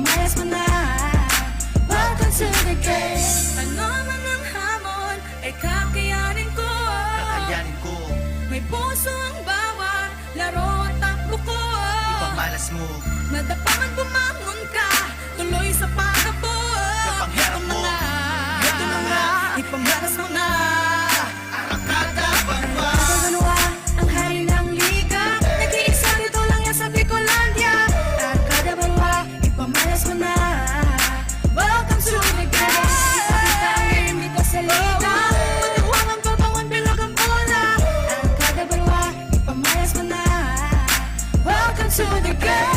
ipamayas mo na. Welcome to the game. Ano man ang hamon ay kakayanin ko. May puso ang bawat laro at takbo ko. Ipamalas mo. Madapangan bumangon ka, tuloy sa pag-abot. Kapangyarap mo. Ito na nga, ipamalas mo na. Arangkada, Banwa. Banwa, ang hari ng liga. Nag-iisa dito lang yan sa Bicolandia. Arangkada, Banwa, ipamalas mo na. Welcome to the game. Ipakita ang game dito sa liga. Matuwang ang babangon, bilog ang bola. Arangkada, Banwa, ipamalas mo na. Welcome to the game.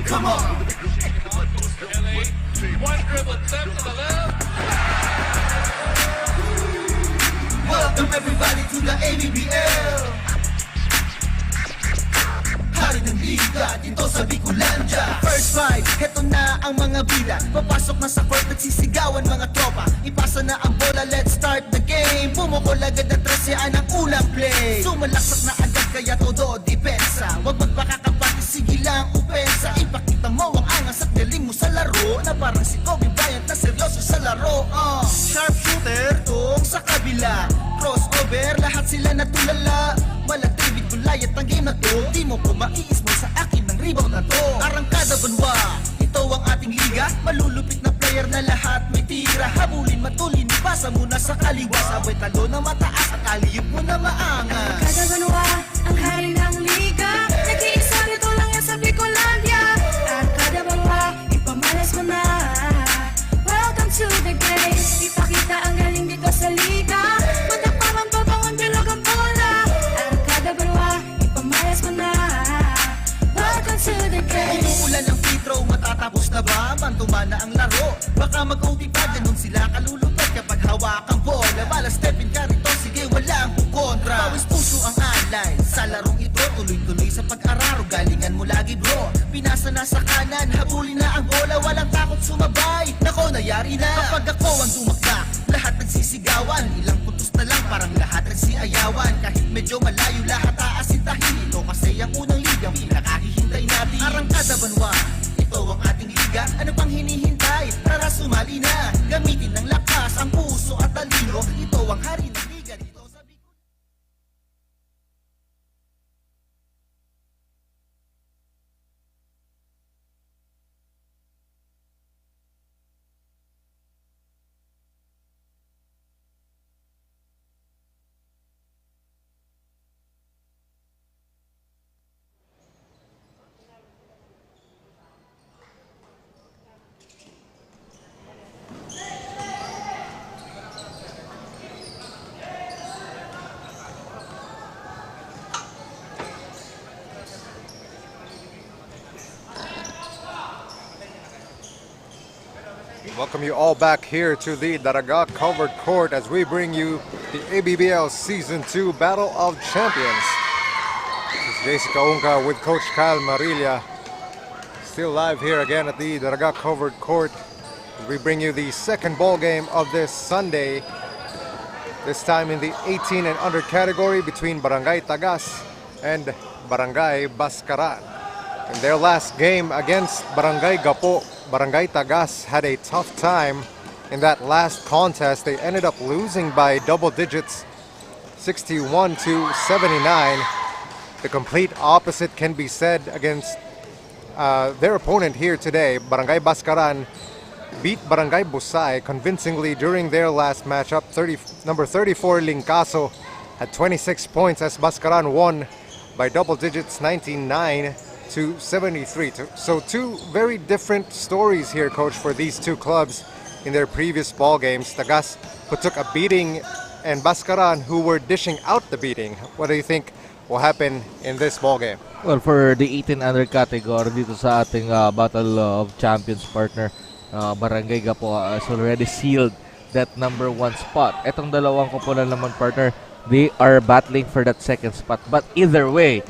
Come on. One dribble, step to the left. Welcome everybody to the ABBL. Hari ng liga dito sa Bicolandia. First five, heto na ang mga bida. Papasok na sa court, nagsisigawan mga tropa. Ipasa na ang bola, let's start the game. Bumukol agad na 13 ang unang play. Sumalaksak na agad kaya todo depensa. Huwag magpakakapati, sige lang upensa. Ipakita mo ang angas at galing mo sa laro. Na parang si Kobe Bryant na seryoso sa laro. Sharpshooter, tong sa kabila. Crossover, lahat sila natulala. Walang tribid gulayat ang game na to. Di mo ko maiismo sa akin ng rebound na to. Arangkada, Banwa, ito ang ating liga. Malulupit na player na lahat may tira. Habulin, matulin, ipasa muna sa kaliwa. Sabay talo na mataas at aliyop mo na maangas. Arangkada, Banwa, ang hari ng liga. Nag-iisa dito lang yan sa Bicolandia. Arangkada, Banwa, ipamalas mo na. Welcome to the game. Ipakita ang galing dito sa liga. Matapaman, babangon, bilog ang bola. Arangkada, Banwa, ipamalas mo na. Welcome to the game. Umuulan ng free throw, matatapos na ba? Mantumana ang laro. Baka mag-OT pa, ganun sila kalulupad kapag hawak ang bola. Bala stepin ka rito, sige walang kukontra. Pawis puso ang alay sa larong ito. Tuloy-tuloy sa pag-araro, galingan mo lagi bro. Pinasa na sa kanan, habulin na ang bola. Walang takot sumabay, nako nayari na. Kapag ako ang dumakla, lahat nagsisigawan. Ilang puntos na lang, parang lahat nagsiayawan. Kahit medyo malayo, lahat aasintahin. Ito kasi ang unang ligang pinakahihintay natin. Arangkada, Banwa, ito ang ating liga. Ano pang hinihintay? Tara sumali na. Gamitin ng lakas, ang puso at talino. Ito ang hari ng liga dito sa Bicol. Welcome you all back here to the Daraga covered court as we bring you the ABBL Season 2 Battle of Champions. This is Jessica Unca with Coach Kyle Marilla. Still live here again at the Daraga covered court as we bring you the second ball game of this Sunday. This time in the 18 and under category between Barangay Tagas and Barangay Bascaran. In their last game against Barangay Gapo, Barangay Tagas had a tough time in that last contest. They ended up losing by double digits, 61 to 79. The complete opposite can be said against their opponent here today. Barangay Bascaran beat Barangay Busay convincingly during their last matchup. Number 34 Lincaso had 26 points as Bascaran won by double digits, 99 to 73. So two very different stories here, Coach, for these two clubs in their previous ball games. Tagas, who took a beating, and Bascaran, who were dishing out the beating. What do you think will happen in this ball game? Well, for the 18 under category dito sa ating Battle of Champions partner, Barangay Gapo is already sealed that number 1 spot. Etong dalawang koponan naman, partner, they are battling for that second spot. But either way,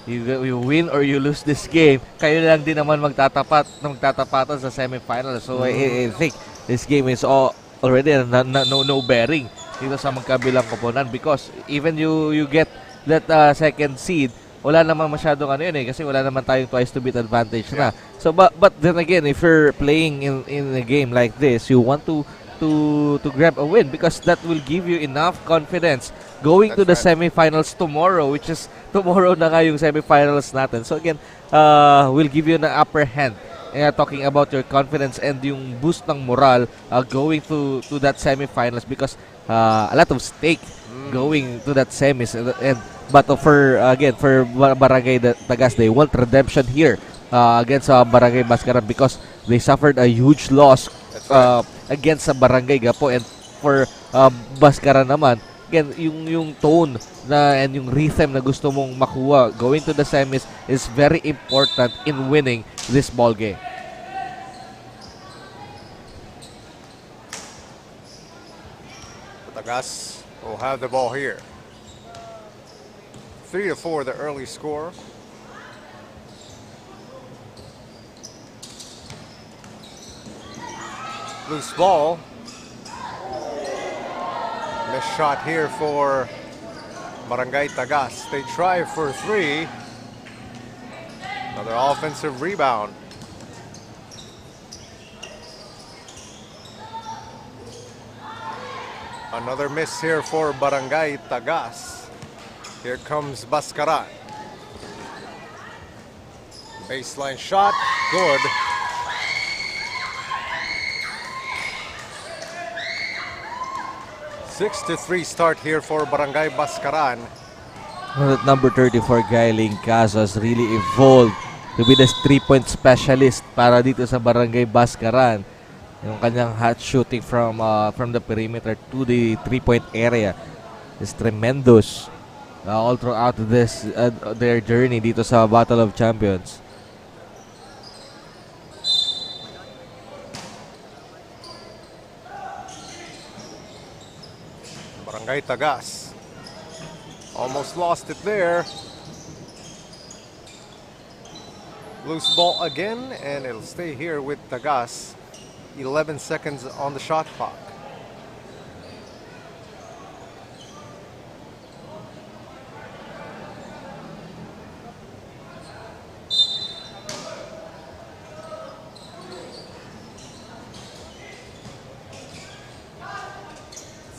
you win or you lose this game, kayo lang din naman magtatapatan sa semifinals. So I think this game is already no bearing dito sa magkabilang koponan, because even you get that second seed, wala naman masyadong kasi wala naman tayong twice to beat advantage na. So but then again, if you're playing in a game like this, you want to grab a win, because that will give you enough confidence going to the semifinals tomorrow, which is tomorrow na nga yung semifinals natin. So again, will give you an upper hand. Talking about your confidence and yung boost ng moral going to that semifinals, because a lot of stake going to that semis, but for Barangay Tagas, they want redemption here against Barangay Bascaran, because they suffered a huge loss against Barangay Gapo. And for Bascaran naman, again, yung tone and yung rhythm na gusto mong makuha going to the semis is very important in winning this ball game. Tagas will have the ball here. 3-4 the early score. Loose ball. Missed shot here for Barangay Tagas. They try for 3. Another offensive rebound. Another miss here for Barangay Tagas. Here comes Bascaran. Baseline shot, good. Six to 3 start here for Barangay Bascaran. That number 34 guy, Lingcazo, has really evolved to be the 3-point specialist para dito sa Barangay Bascaran. Yung kanyang hot shooting from the perimeter to the 3-point area is tremendous all throughout this their journey dito sa Battle of Champions. Barangay Tagas almost lost it there. Loose ball again, and it'll stay here with Tagas. 11 seconds on the shot clock.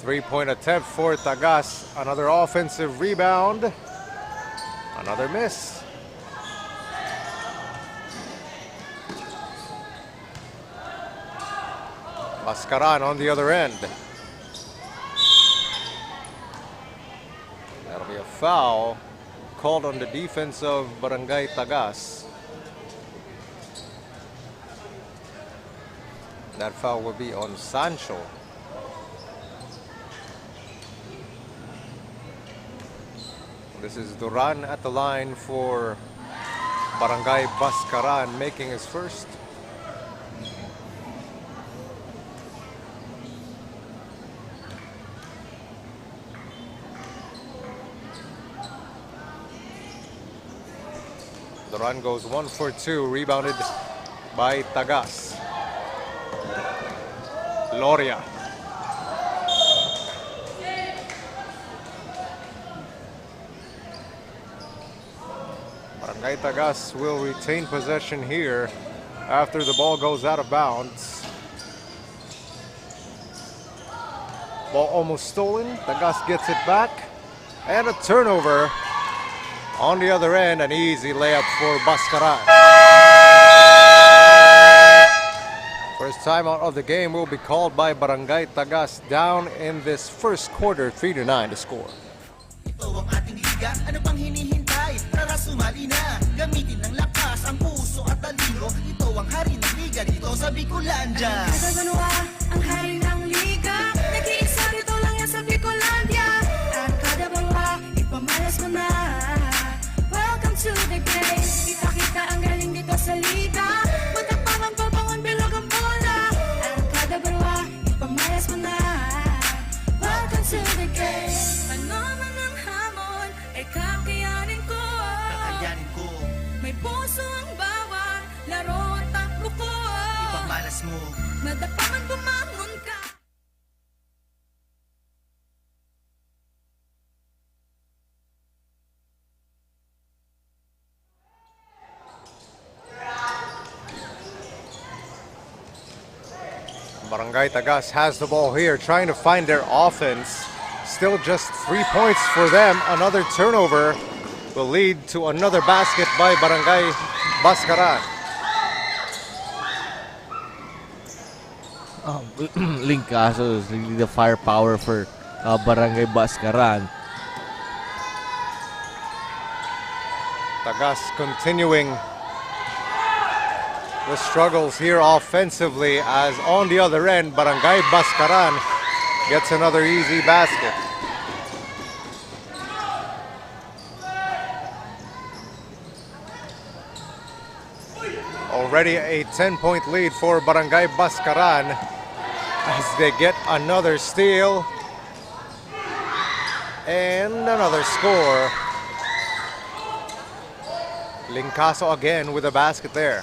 Three-point attempt for Tagas. Another offensive rebound. Another miss. Bascaran on the other end. That'll be a foul called on the defense of Barangay Tagas. That foul will be on Sancho. This is Duran at the line for Barangay Bascaran, making his first. Duran goes 1 for 2, rebounded by Tagas. Loria. Barangay Tagas will retain possession here after the ball goes out of bounds. Ball almost stolen. Tagas gets it back. And a turnover. On the other end, an easy layup for Bascaran. First timeout of the game will be called by Barangay Tagas, down in this first quarter, 3-9 to score. Ito ang ating liga, ano pang hinihintay? Tara sumali na, gamitin ng lakas ang puso at talino. Ito ang hari ng liga dito sa Bicolandia. Arangkada Banwa, ang hari ng liga. Nag-iisa dito lang yan sa Bicolandia. Arangkada Banwa, ipamalas mo na. Welcome to the game. Ipakita ang galing dito sa liga. Magtapangan, papangan, bilog ang bola. Arangkada Banwa, ipamalas mo na. to the game. Ano man ang hamon, ay kakayanin ko. Kakayanin ko, May puso ang bawat laro at takbo ko. ipagmalas mo. Madapa man bumangon ka. Barangay Tagas has the ball here, trying to find their offense. Still just 3 points for them. Another turnover will lead to another basket by Barangay Bascaran. Linkaso is really the firepower for Barangay Bascaran. Tagas continuing the struggles here offensively, as on the other end, Barangay Bascaran gets another easy basket. Already a 10-point lead for Barangay Bascaran as they get another steal and another score. Linkaso again with a basket there.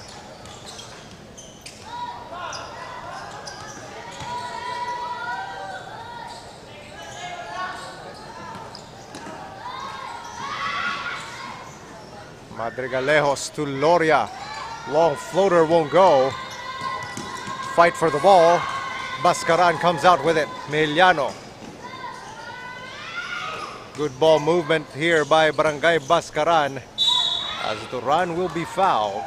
Madrigalejos to Loria. Long floater won't go. Fight for the ball. Bascaran comes out with it. Meliano. Good ball movement here by Barangay Bascaran as Duran will be fouled.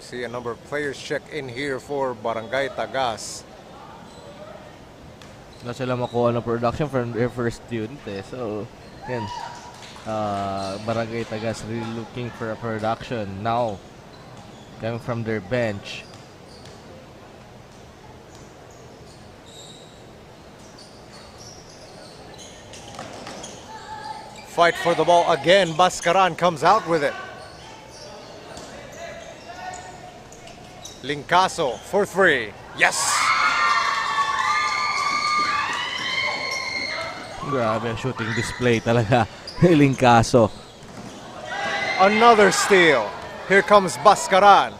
See a number of players check in here for Barangay Tagas. Na sila makuha ng production from their first unit eh. So, yan. Barangay Tagas really looking for a production now coming from their bench. Fight for the ball again. Bascaran comes out with it. Linkaso for three. Yes! Grabe ang shooting display talaga. Linkaso. Another steal. Here comes Bascaran.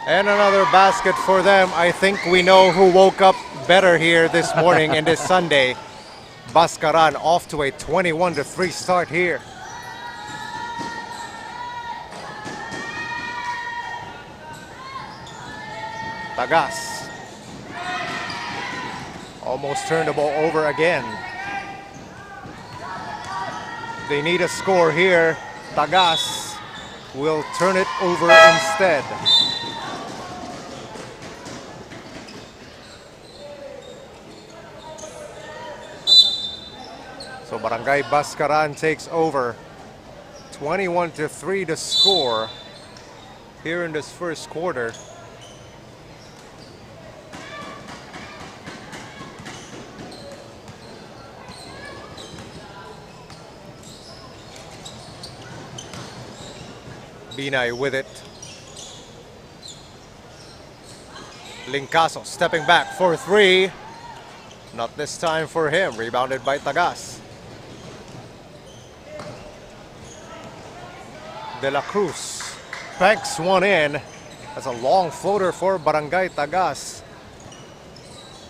And another basket for them. I think we know who woke up better here this morning and this Sunday. Bascaran off to a 21-3 start here. Tagas almost turned the ball over again. They need a score here. Tagas will turn it over instead. So Barangay Bascaran takes over. 21-3 to score here in this first quarter. Binay with it. Linkaso stepping back for three. Not this time for him. Rebounded by Tagas. De La Cruz banks one in. That's a long floater for Barangay Tagas.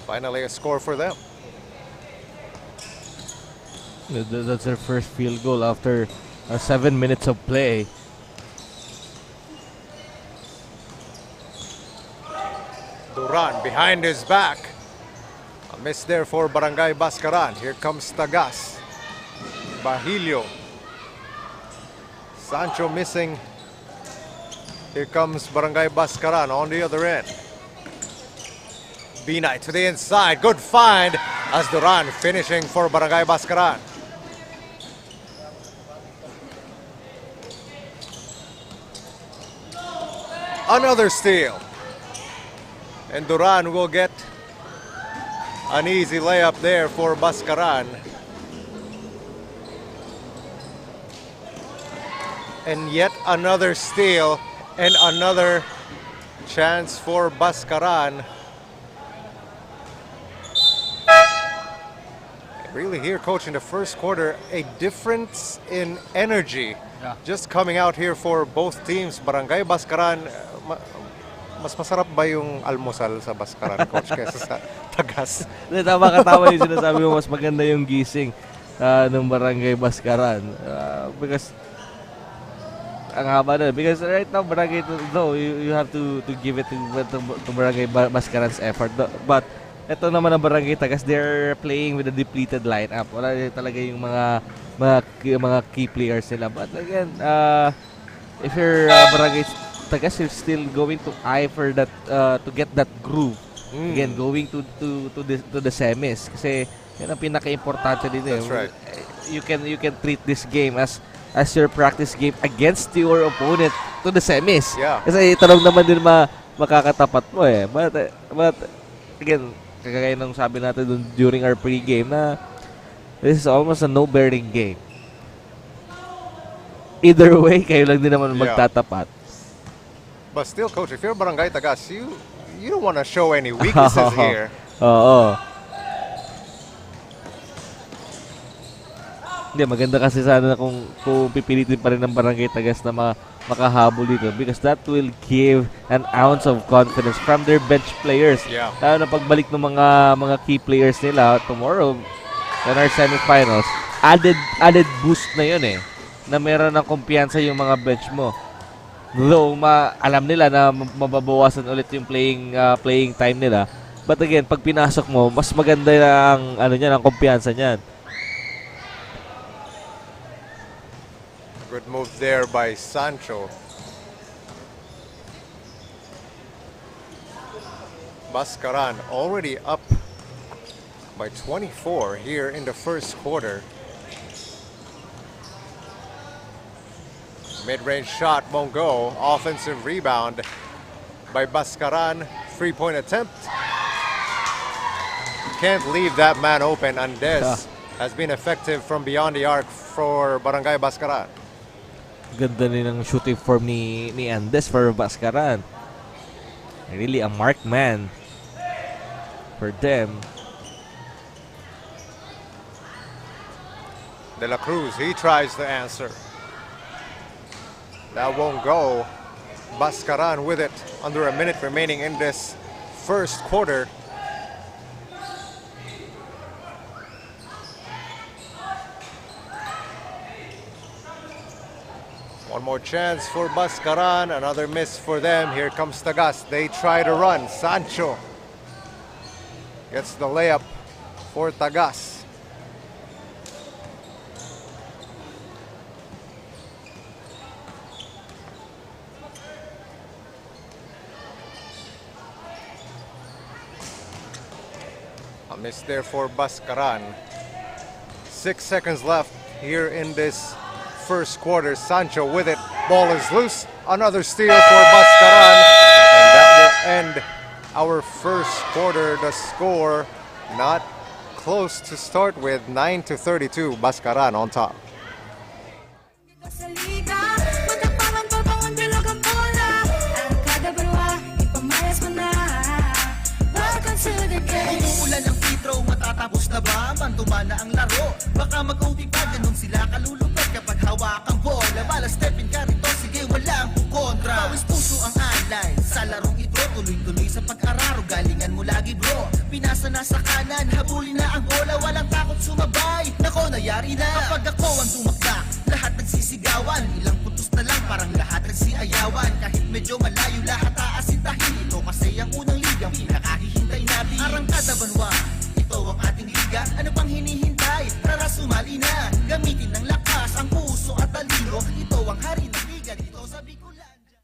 Finally a score for them. That's their first field goal after 7 minutes of play. Duran behind his back. A miss there for Barangay Bascaran. Here comes Tagas. Bahilio. Sancho missing. Here comes Barangay Bascaran on the other end. Binay to the inside. Good find as Duran finishing for Barangay Bascaran. Another steal. And Duran will get An easy layup there for Bascaran. And yet another steal and another chance for Bascaran. Really here, coach, in the first quarter, a difference in energy. Yeah. Just coming out here for both teams. Barangay Bascaran, mas masarap ba yung almusal sa Bascaran, coach, kaysa sa Tagas? Tama yung sinasabi mo, mas maganda yung gising ng Barangay Bascaran. Because ang haba na. Because right now, Barangay, though, you have to give it to Barangay Bascaran's effort. But ito naman ang Barangay Tagas, they're playing with a depleted lineup. Wala talaga yung mga key players nila. But again, if you're Barangay Tagas, you're still going to eye for that to get that groove. Again, going to the semis kasi yan ang pinaka-importante dito. That's right. You can treat this game as your practice game against your opponent to the semis. Yeah. Kasi tanong naman din makakatapat mo eh. But again, kagaya ng sabi natin dun during our pre-game na this is almost a no-bearing game. Either way, kayo lang din naman magtatapat. But still, coach, if you're Barangay Tagas, you don't want to show any weaknesses here. Oo. Hindi, maganda kasi sana kung pipilitin pa rin ng Barangay Tagas na makahabol dito because that will give an ounce of confidence from their bench players. Yeah. Lalo na pagbalik ng mga key players nila tomorrow in our semifinals, added boost na yun eh, na meron ng kumpiyansa yung mga bench mo. Though alam nila na mababawasan ulit yung playing time nila. But again, pag pinasok mo, mas maganda ang ang kumpiyansa niyan. Good move there by Sancho. Bascaran already up by 24 here in the first quarter. Mid-range shot won't go. Offensive rebound by Bascaran. Three-point attempt. Can't leave that man open. Andes has been effective from beyond the arc for Barangay Bascaran. Ganda rin ng shooting form ni Andes for Bascaran. Really a marked man for them. De La Cruz, he tries to answer. That won't go. Bascaran with it. Under a minute remaining in this first quarter. One more chance for Bascaran. Another miss for them. Here comes Tagas. They try to run. Sancho gets the layup for Tagas. A miss there for Bascaran. 6 seconds left here in this first quarter. Sancho with it. Ball is loose. Another steal for Bascaran. And that will end our first quarter. The score not close to start with. 9-32. Bascaran on top. Sa liga, matapang ang pabangon, bilog ang bola. Arangkada, Banwa, ipamalas mo na. Welcome to the game. Umuulan ng free throw, matatapos na ba? Mantumana ang laro. Baka mag-OT pa, ganun sila kalulupet kapag hawak ang bola. Bala stepin ka rito, sige walang kukontra. Pawis puso ang alay, sa larong ito tuloy-tuloy sa pag-araro. Galingan mo lagi bro, pinasa na sa kanan. Habulin na ang bola, walang takot sumabay. Nako, nayari na kapag ako ang tumakda. Lahat nagsisigawan, ilang putos na lang parang lahat nagsiayawan. Kahit medyo malayo lahat aasintahin. Ito kasi ang unang ligang pinakahihintay natin. Arangkada, Banwa, ito ang ating liga. Ano pang hinihintay? Tara sumali na. Gamitin ng lakas, ang puso at talino. Ito ang hari ng liga dito sa Bicolandia.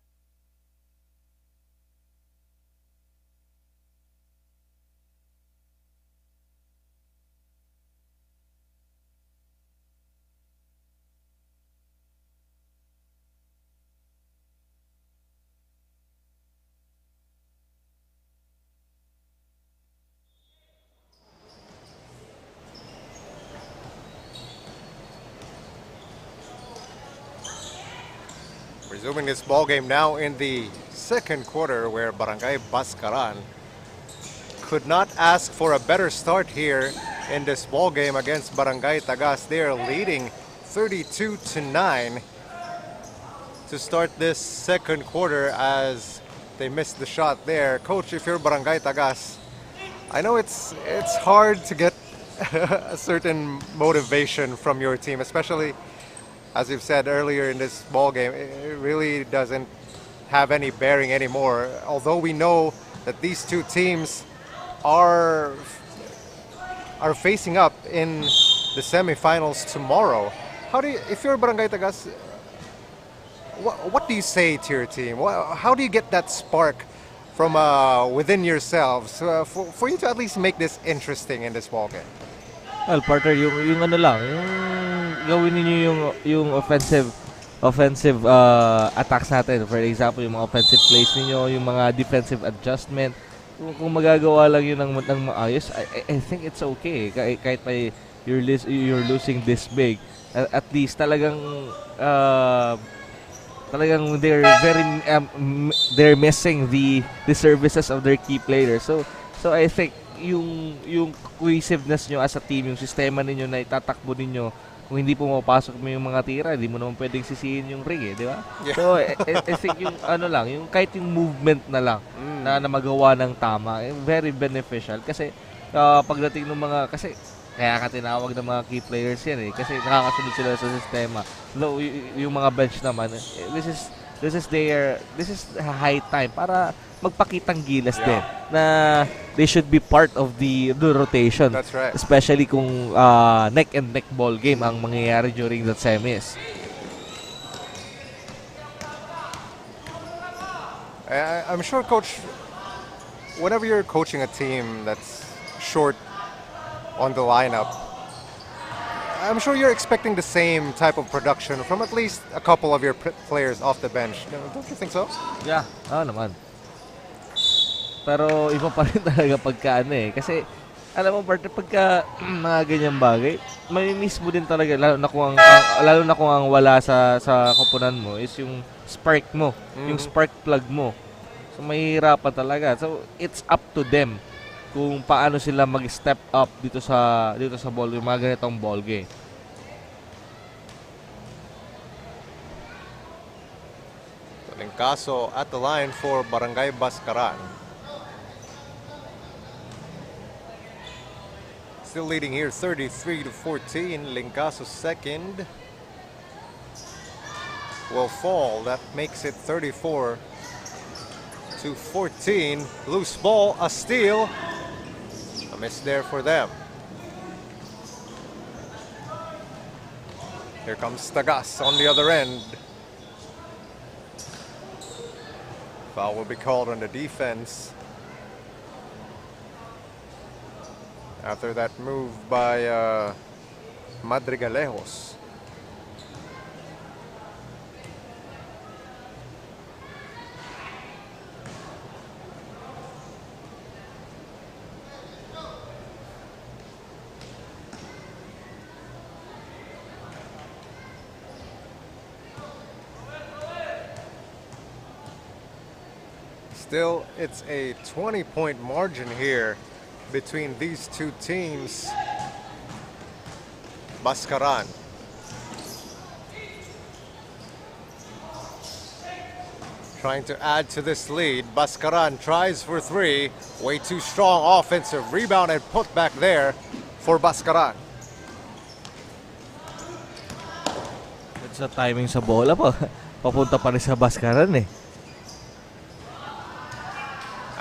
Resuming this ball game now in the second quarter, where Barangay Bascaran could not ask for a better start here in this ball game against Barangay Tagas. They are leading 32-9 to start this second quarter as they missed the shot there. Coach, if you're Barangay Tagas, I know it's hard to get a certain motivation from your team, especially as you've said earlier in this ball game. It really doesn't have any bearing anymore. Although we know that these two teams are facing up in the semifinals tomorrow. How do you, if you're Barangay Tagas, what do you say to your team? How do you get that spark from within yourselves for you to at least make this interesting in this ball game? Well, partner, yung ano lang, yung gawin niyo yung offensive attacks natin. For example, yung mga offensive plays niyo, yung mga defensive adjustment. Kung magagawa lang yun ng maayos, I think it's okay. Kahit pa you're losing this big, at least talagang they're missing the services of their key players. So I think yung cohesiveness nyo as a team, yung sistema ninyo na itatakbo ninyo, kung hindi pumapasok mo yung mga tira, hindi mo naman pwedeng sisihin yung ring, di ba? Yeah. So I think yung ano lang, yung kahit yung movement na lang na magawa ng tama, very beneficial kasi pagdating ng mga, kasi kaya ka tinawag ng mga key players yan kasi nakakasunod sila sa sistema. Though yung mga bench naman, this is high time para magpakitang gilas din na they should be part of the rotation. That's right. Especially kung neck and neck ball game ang mangyayari during the semis. I'm sure, Coach, whenever you're coaching a team that's short on the lineup, I'm sure you're expecting the same type of production from at least a couple of your players off the bench. Don't you think so? Yeah, naman. Pero iba pa rin talaga pagka kasi alam mo, partner, pagka mga ganyang bagay, may miss mo din talaga, lalo na kung ang wala sa koponan mo is yung spark mo, yung spark plug mo. So mahihirapan talaga. So it's up to them kung paano sila mag-step up dito sa ball, yung mga ganitong ball game. Lingkaso at the line for Barangay Bascaran. Still leading here 33-14. Lingkaso's second will fall. That makes it 34-14. Loose ball, a steal. A miss there for them. Here comes Tagas on the other end. Foul will be called on the defense after that move by Madrigalejos. Still, it's a 20-point margin here between these two teams. Bascaran trying to add to this lead. Bascaran tries for three. Way too strong offensive rebound and put back there for Bascaran. It's a timing sa bola pa. Papunta pa rin sa Bascaran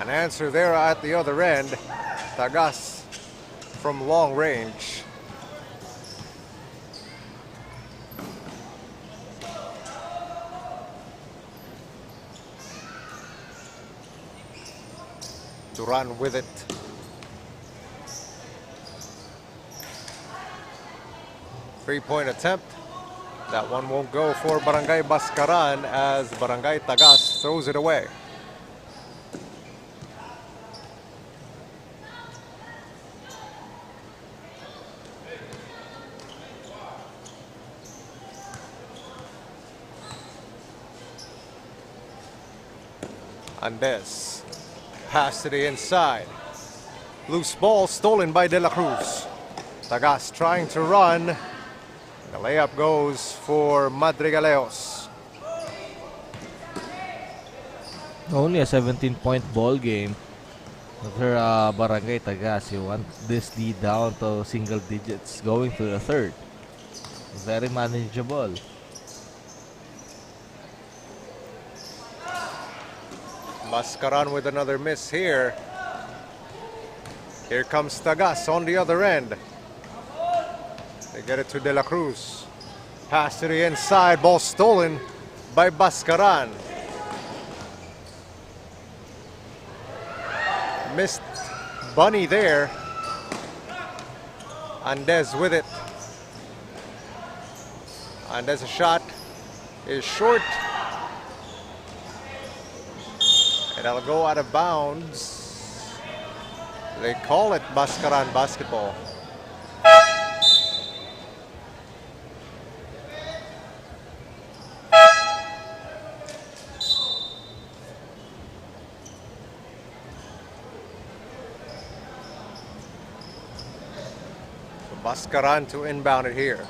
An answer there at the other end. Tagas from long range. Duran with it. Three-point attempt. That one won't go for Barangay Bascaran as Barangay Tagas throws it away. Andes. Pass to the inside. Loose ball stolen by De La Cruz. Tagas trying to run. The layup goes for Madrigaleos. Only a 17-point ball game. For Barangay Tagas, you want this lead down to single digits going to the third. Very manageable. Bascaran with another miss here. Here comes Tagas on the other end. They get it to De La Cruz. Pass to the inside. Ball stolen by Bascaran. Missed Bunny there. Andes with it. Andes' shot is short. And that'll go out of bounds. They call it Bascaran basketball. Bascaran to inbound it here.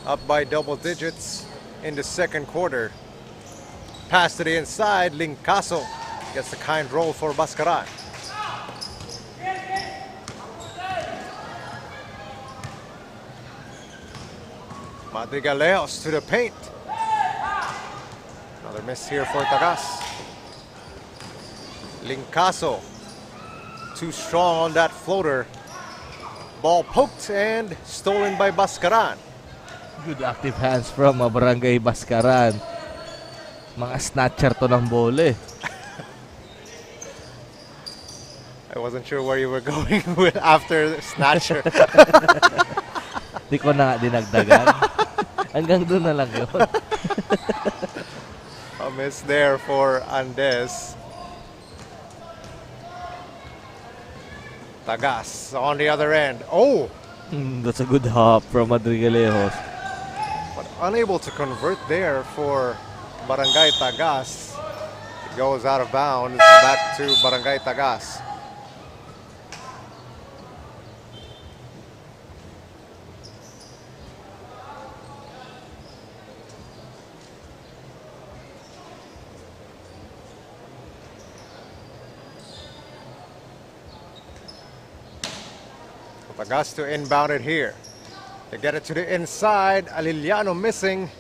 Up by double digits in the second quarter. Pass to the inside. Lincaso gets the kind roll for Bascaran. Madrigaleos to the paint. Another miss here for Tagas. Lincaso too strong on that floater. Ball poked and stolen by Bascaran. Good active hands from Barangay Bascaran. Mga snatcher to ng bola eh. I wasn't sure where you were going with after snatcher. Di ko na dinagdagan. Hanggang doon na lang yun. A miss there for Andes. Tagas on the other end. Oh! That's a good hop from Madrigaleos. But unable to convert there for Barangay Tagas. It goes out of bounds back to Barangay Tagas. Tagas to inbound it here. They get it to the inside. Aliliano missing.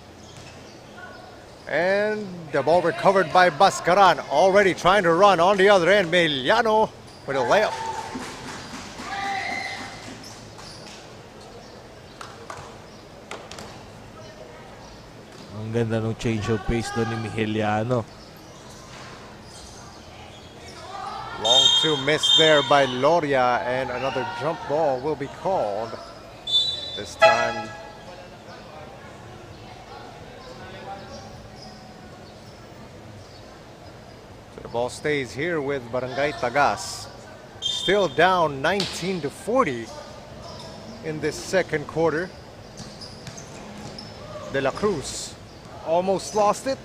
And the ball recovered by Bascaran. Already trying to run on the other end. Meliano with a layup. Ang ganda ng change of pace doon ni Miheliano. Long two miss there by Loria, and another jump ball will be called. This time so the ball stays here with Barangay Tagas. Still down 19-40 in this second quarter. De La Cruz almost lost it.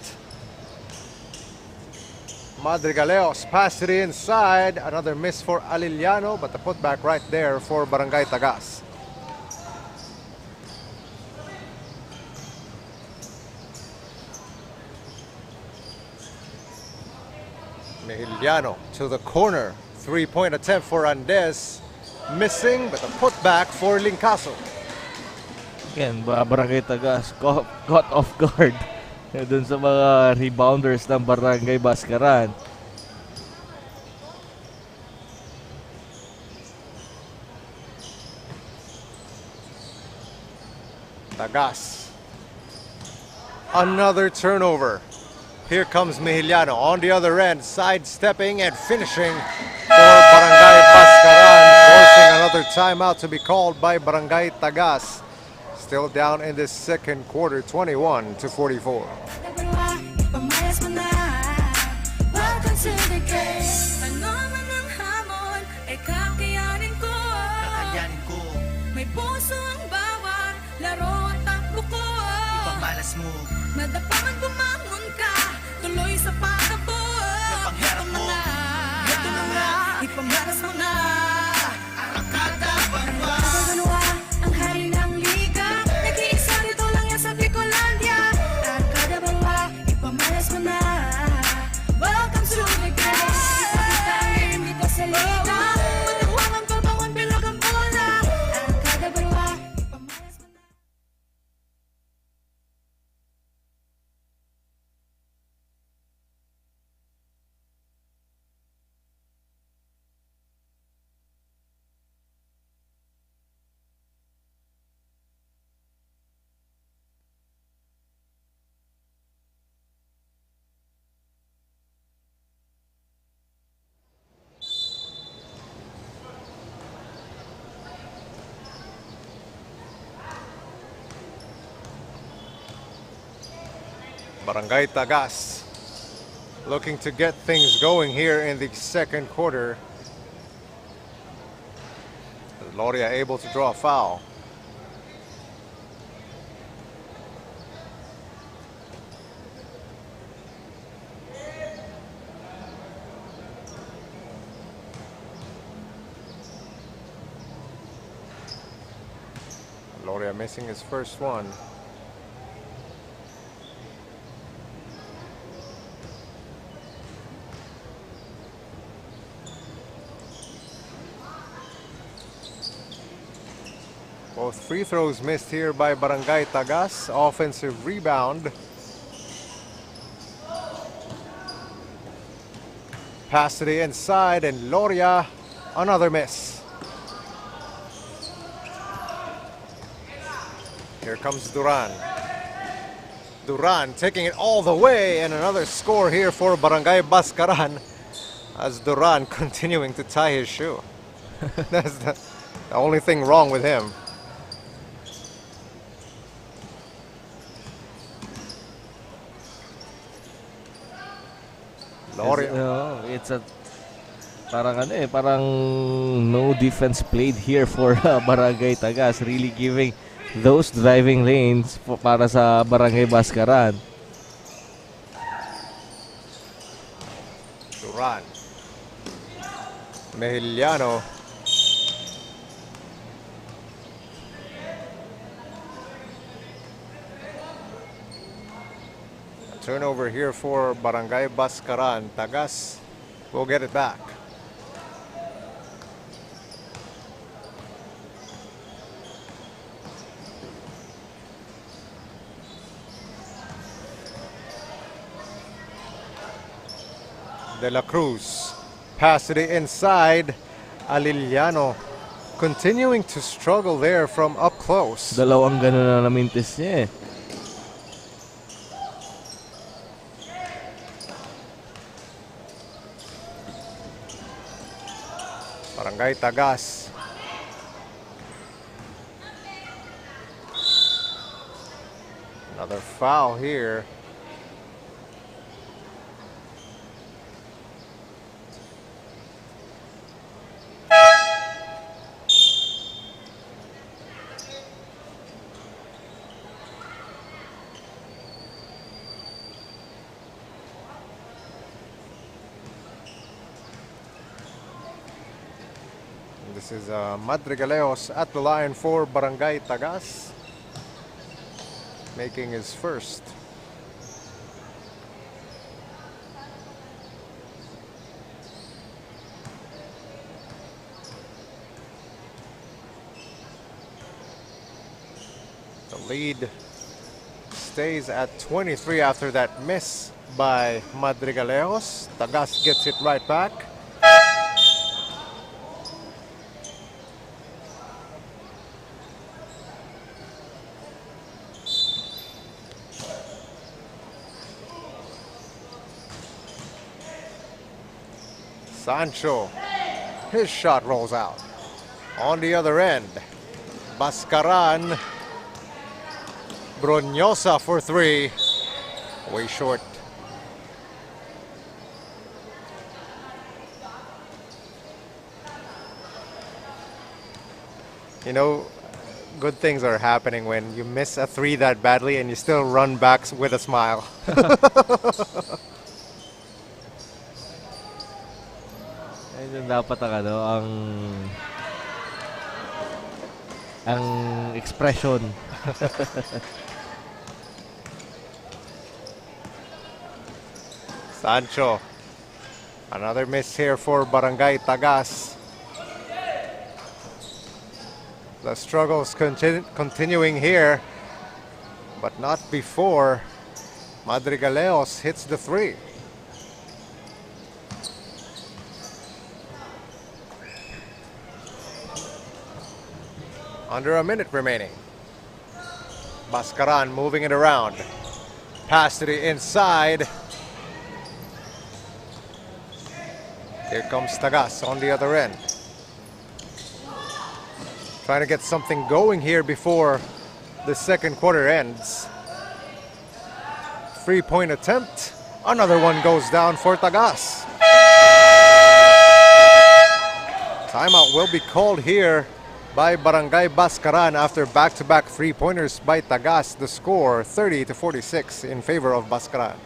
Madrigaleos pass to the inside. Another miss for Aliliano, but the putback right there for Barangay Tagas. Mejiliano to the corner. Three-point attempt for Andes. Missing, but the putback for Lincaso. Again, Barangay Tagas caught off guard dun sa mga rebounders ng Barangay Bascaran. Tagas. Another turnover. Here comes Mejiliano on the other end, sidestepping and finishing for Barangay Bascaran, forcing another timeout to be called by Barangay Tagas. Still down in this second quarter, 21-44. Banwa, ipamalas mo na. Welcome to the game. Ano man ang hamon, ay kakayanin ko. Kakayanin ko. May puso ang bawat laro at takbo ko. Ipamalas mo. Madapangan bumangon ka, tuloy sa pagkabot. Barangay Tagas looking to get things going here in the second quarter. Loria able to draw a foul. Loria missing his first one. Both free throws missed here by Barangay Tagas. Offensive rebound. Pass to the inside and Loria, another miss. Here comes Duran. Duran taking it all the way, and another score here for Barangay Bascaran as Duran continuing to tie his shoe. That's the only thing wrong with him. It's a parang no defense played here for Barangay Tagas, really giving those driving lanes para sa Barangay Bascaran. Duran. Mejillano. Turnover here for Barangay Bascaran. Tagas will get it back. De La Cruz. Pass to the inside. Aliliano continuing to struggle there from up close. Dalawang ganun na namintis niya eh. Barangay Tagas. Another foul here. This is Madrigaleos at the line for Barangay Tagas, making his first. The lead stays at 23 after that miss by Madrigaleos. Tagas gets it right back. Sancho, his shot rolls out. On the other end, Bascaran, Bronyosa for three, way short. You know, good things are happening when you miss a three that badly and you still run back with a smile. Ayun dapat ang expression. Sancho, another miss here for Barangay Tagas. The struggles continuing here, but not before Madrigaleos hits the three. Under a minute remaining. Bascaran moving it around. Pass to the inside. Here comes Tagas on the other end. Trying to get something going here before the second quarter ends. 3-point attempt. Another one goes down for Tagas. Timeout will be called here by Barangay Bascaran after back-to-back 3-pointers by Tagas. The score 30-46 in favor of Bascaran.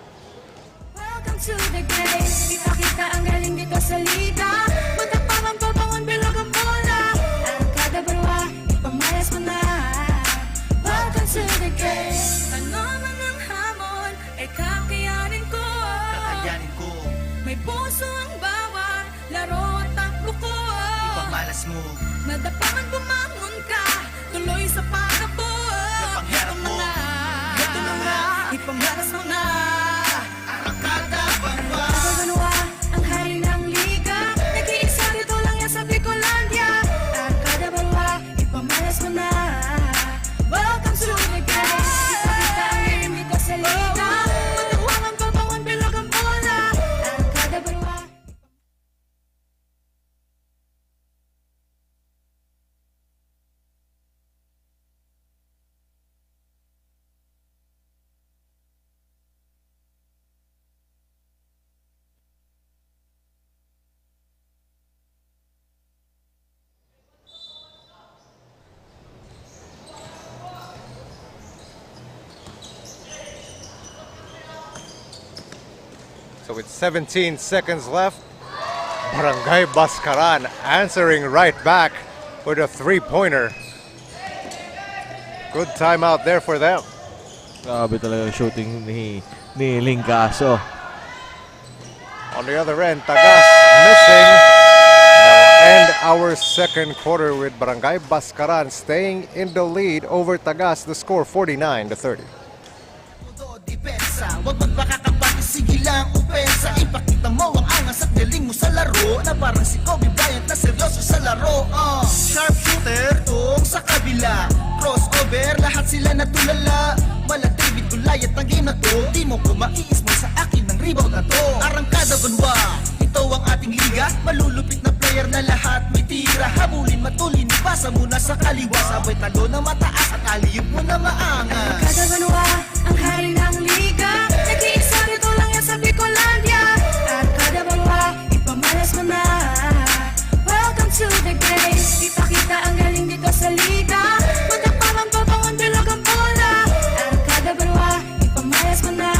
Welcome to the game. Ipakita ang galing dito sa liga. Matapang pabangon bilog ang bola. Arangkada Banwa, ipamalas mo na. Welcome to the game. Ano man ang hamon, ay kakayanin ko. Kakayanin ko, May puso ang bawat laro at takbo ko. ipamalas mo. Madapangan bumangon ka, tuloy sa pag-abot. Napangharap mo. Ito na nga, ipamalas mo na. Arangkada, Banwa. Banwa, ang hari ng liga. Nag-iisa dito lang yan sa Bicolandia. Arangkada Banwa, ipamalas mo na. Welcome to the game. Ipakita ang game dito sa liga. Matapang ang pabangon bilog ang bola. Arangkada Banwa. So with 17 seconds left, Barangay Bascaran answering right back with a 3-pointer. Good timeout there for them. Grabe talaga yung shooting ni Linggaso. On the other end, Tagas missing. Now end our second quarter with Barangay Bascaran staying in the lead over Tagas. The score 49-30. Todo depensa, wag magpakakapati, sige lang upensa. Ipakita mo ang angas at galing mo sa laro, na parang si Kobe Bryant na seryoso sa laro. Sharpshooter, tong sa kabila, crossover, lahat sila natulala. Mala David Goliath ang game na to, di mo ko maiismol sa akin ng rebound na to. Arangkada Banwa, ito ang ating liga, malulupit na player na lahat may tira. Habulin, matulin, ipasa muna sa kaliwa, sabay talo na mataas at aliyip mo na maangas. Arangkada Banwa, ang hari ng liga. Nag-iisa dito lang yan sa Bicolandia. Arangkada Banwa, ipamalas mo na. Welcome to the game. Ipakita ang galing dito sa liga. Matapang ang pabangon bilog ang bola. Arangkada Banwa, ipamalas mo na.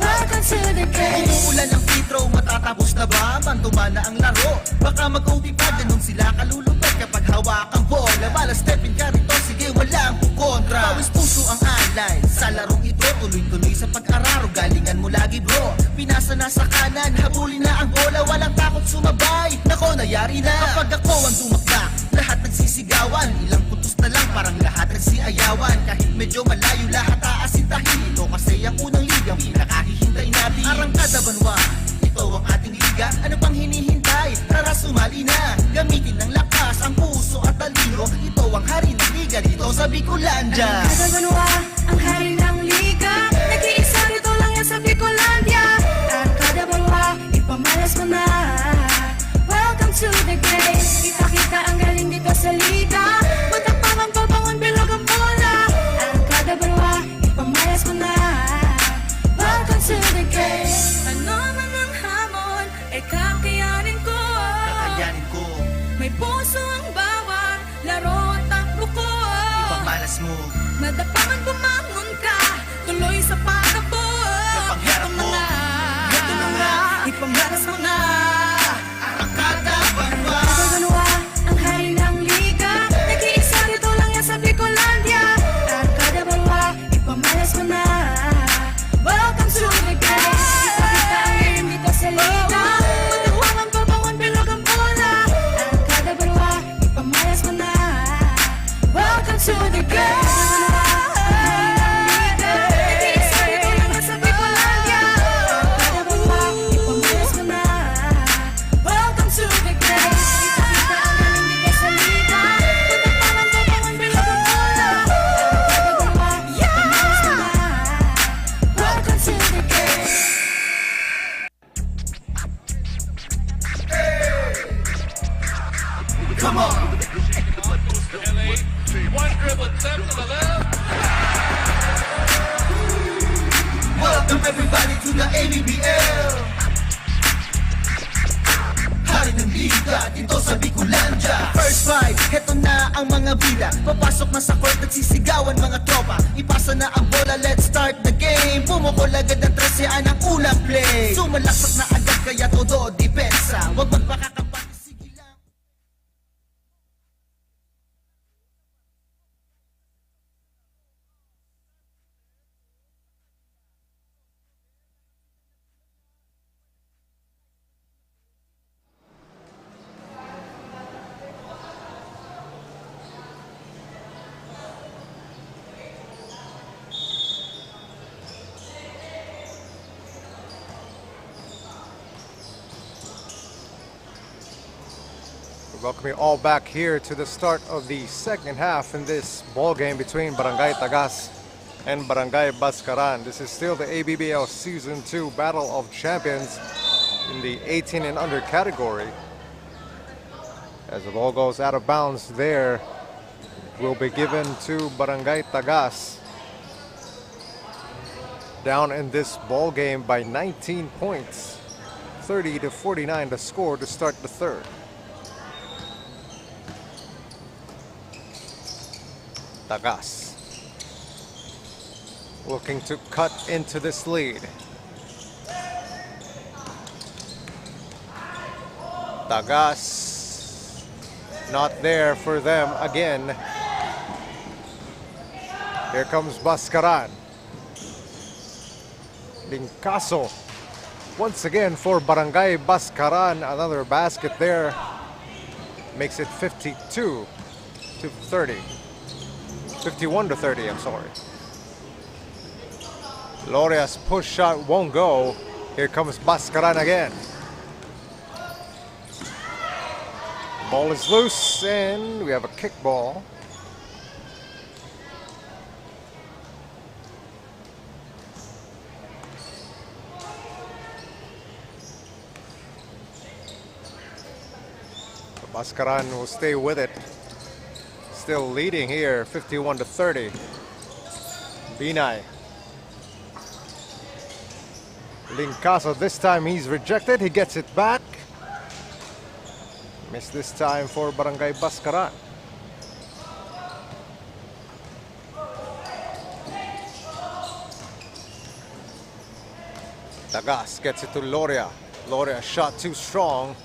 Welcome to the game. Umuulan ng free throw, matatapos na ba? Mantuman na ang laro, baka mag-OT pa, ganun sila kalulupit kapag hawak ang bola. Bala stepin ka rito, sige walang kukontra. Pawis puso ang alay, sa larong ito tuloy-tuloy sa pag-araro, galingan mo lagi bro. Pinasa na sa kanan, habulin na ang bola, walang takot sumabay. Nako, nayari na kapag ako ang tumakla, lahat nagsisigawan. Ilang putos na lang, parang lahat nagsiayawan. Kahit medyo malayo, lahat aasintahin. Ito kasi ang unang ligang pinakahihintay natin. Arangkada Banwa, ito ang ating liga, ano pang hinihintay? Tara sumali na, gamitin ng lakas, ang puso at talino. Ito ang hari ng liga dito sa Bicolandia. Arangkada Banwa, ang hari ng liga. Nag-iisa dito lang yan sa Bicolandia. Arangkada Banwa, ipamalas mo na. Welcome to the game. Ipakita ang galing dito sa liga. Matapang ang pabangon bilog ang bola. Arangkada Banwa, ipamalas mo na. Welcome to the game. Ano man ang hamon, ay kakayanin ko. Kakayanin ko, May puso ang bawat laro at takbo ko. ipamalas mo. Madapangan bumangon ka, tuloy sa pag-abot. Napangharap mo. Ito na nga, ipamalas mo na. Arangkada Banwa. Banwa, ang hari ng liga. Nag-iisa dito lang yan sa Bicolandia. Arangkada Banwa, ipamalas mo na. Welcome to the game. Ipakita ang game dito sa liga. Matapang ang pabangon bilog ang bola. Arangkada Banwa, ipamalas mo na. Welcome to the game. Nag-iisa dito lang yan sa Bicolandia. Arangkada Banwa, ipamalas mo na. Welcome to the game. Ipakita ang galing dito sa liga. Matapang ang pabangon bilog ang bola. Arangkada Banwa, ipamalas mo na. Welcome to the game. Come on. One dribble attempt to the left. Welcome everybody to the ABBL. Hari ng liga dito sa Bicolandia. First five, heto na ang mga bida. Papasok na sa court, nagsisigawan mga tropa. Ipasa na ang bola, let's start the game. Pumukol agad ang 13 ang unang play. Sumalaksak na agad kaya todo depensa. Huwag magpakakampante, sige lang. Welcome you all back here to the start of the second half in this ball game between Barangay Tagas and Barangay Bascaran. This is still the ABBL Season 2 Battle of Champions in the 18 and under category. As the ball goes out of bounds there, it will be given to Barangay Tagas. Down in this ball game by 19 points, 30-49 the score to start the third. Tagas looking to cut into this lead. Tagas not there for them again. Here comes Bascaran. Lincaso once again for Barangay Bascaran. Another basket there makes it 52-30. 51-30, I'm sorry. Loria's push shot won't go. Here comes Bascaran again. Ball is loose and we have a kick ball. Bascaran will stay with it. Still leading here, 51-30. Binay. Lincaso, this time he's rejected. He gets it back. Missed this time for Barangay Bascaran. Tagas gets it to Loria. Loria shot too strong.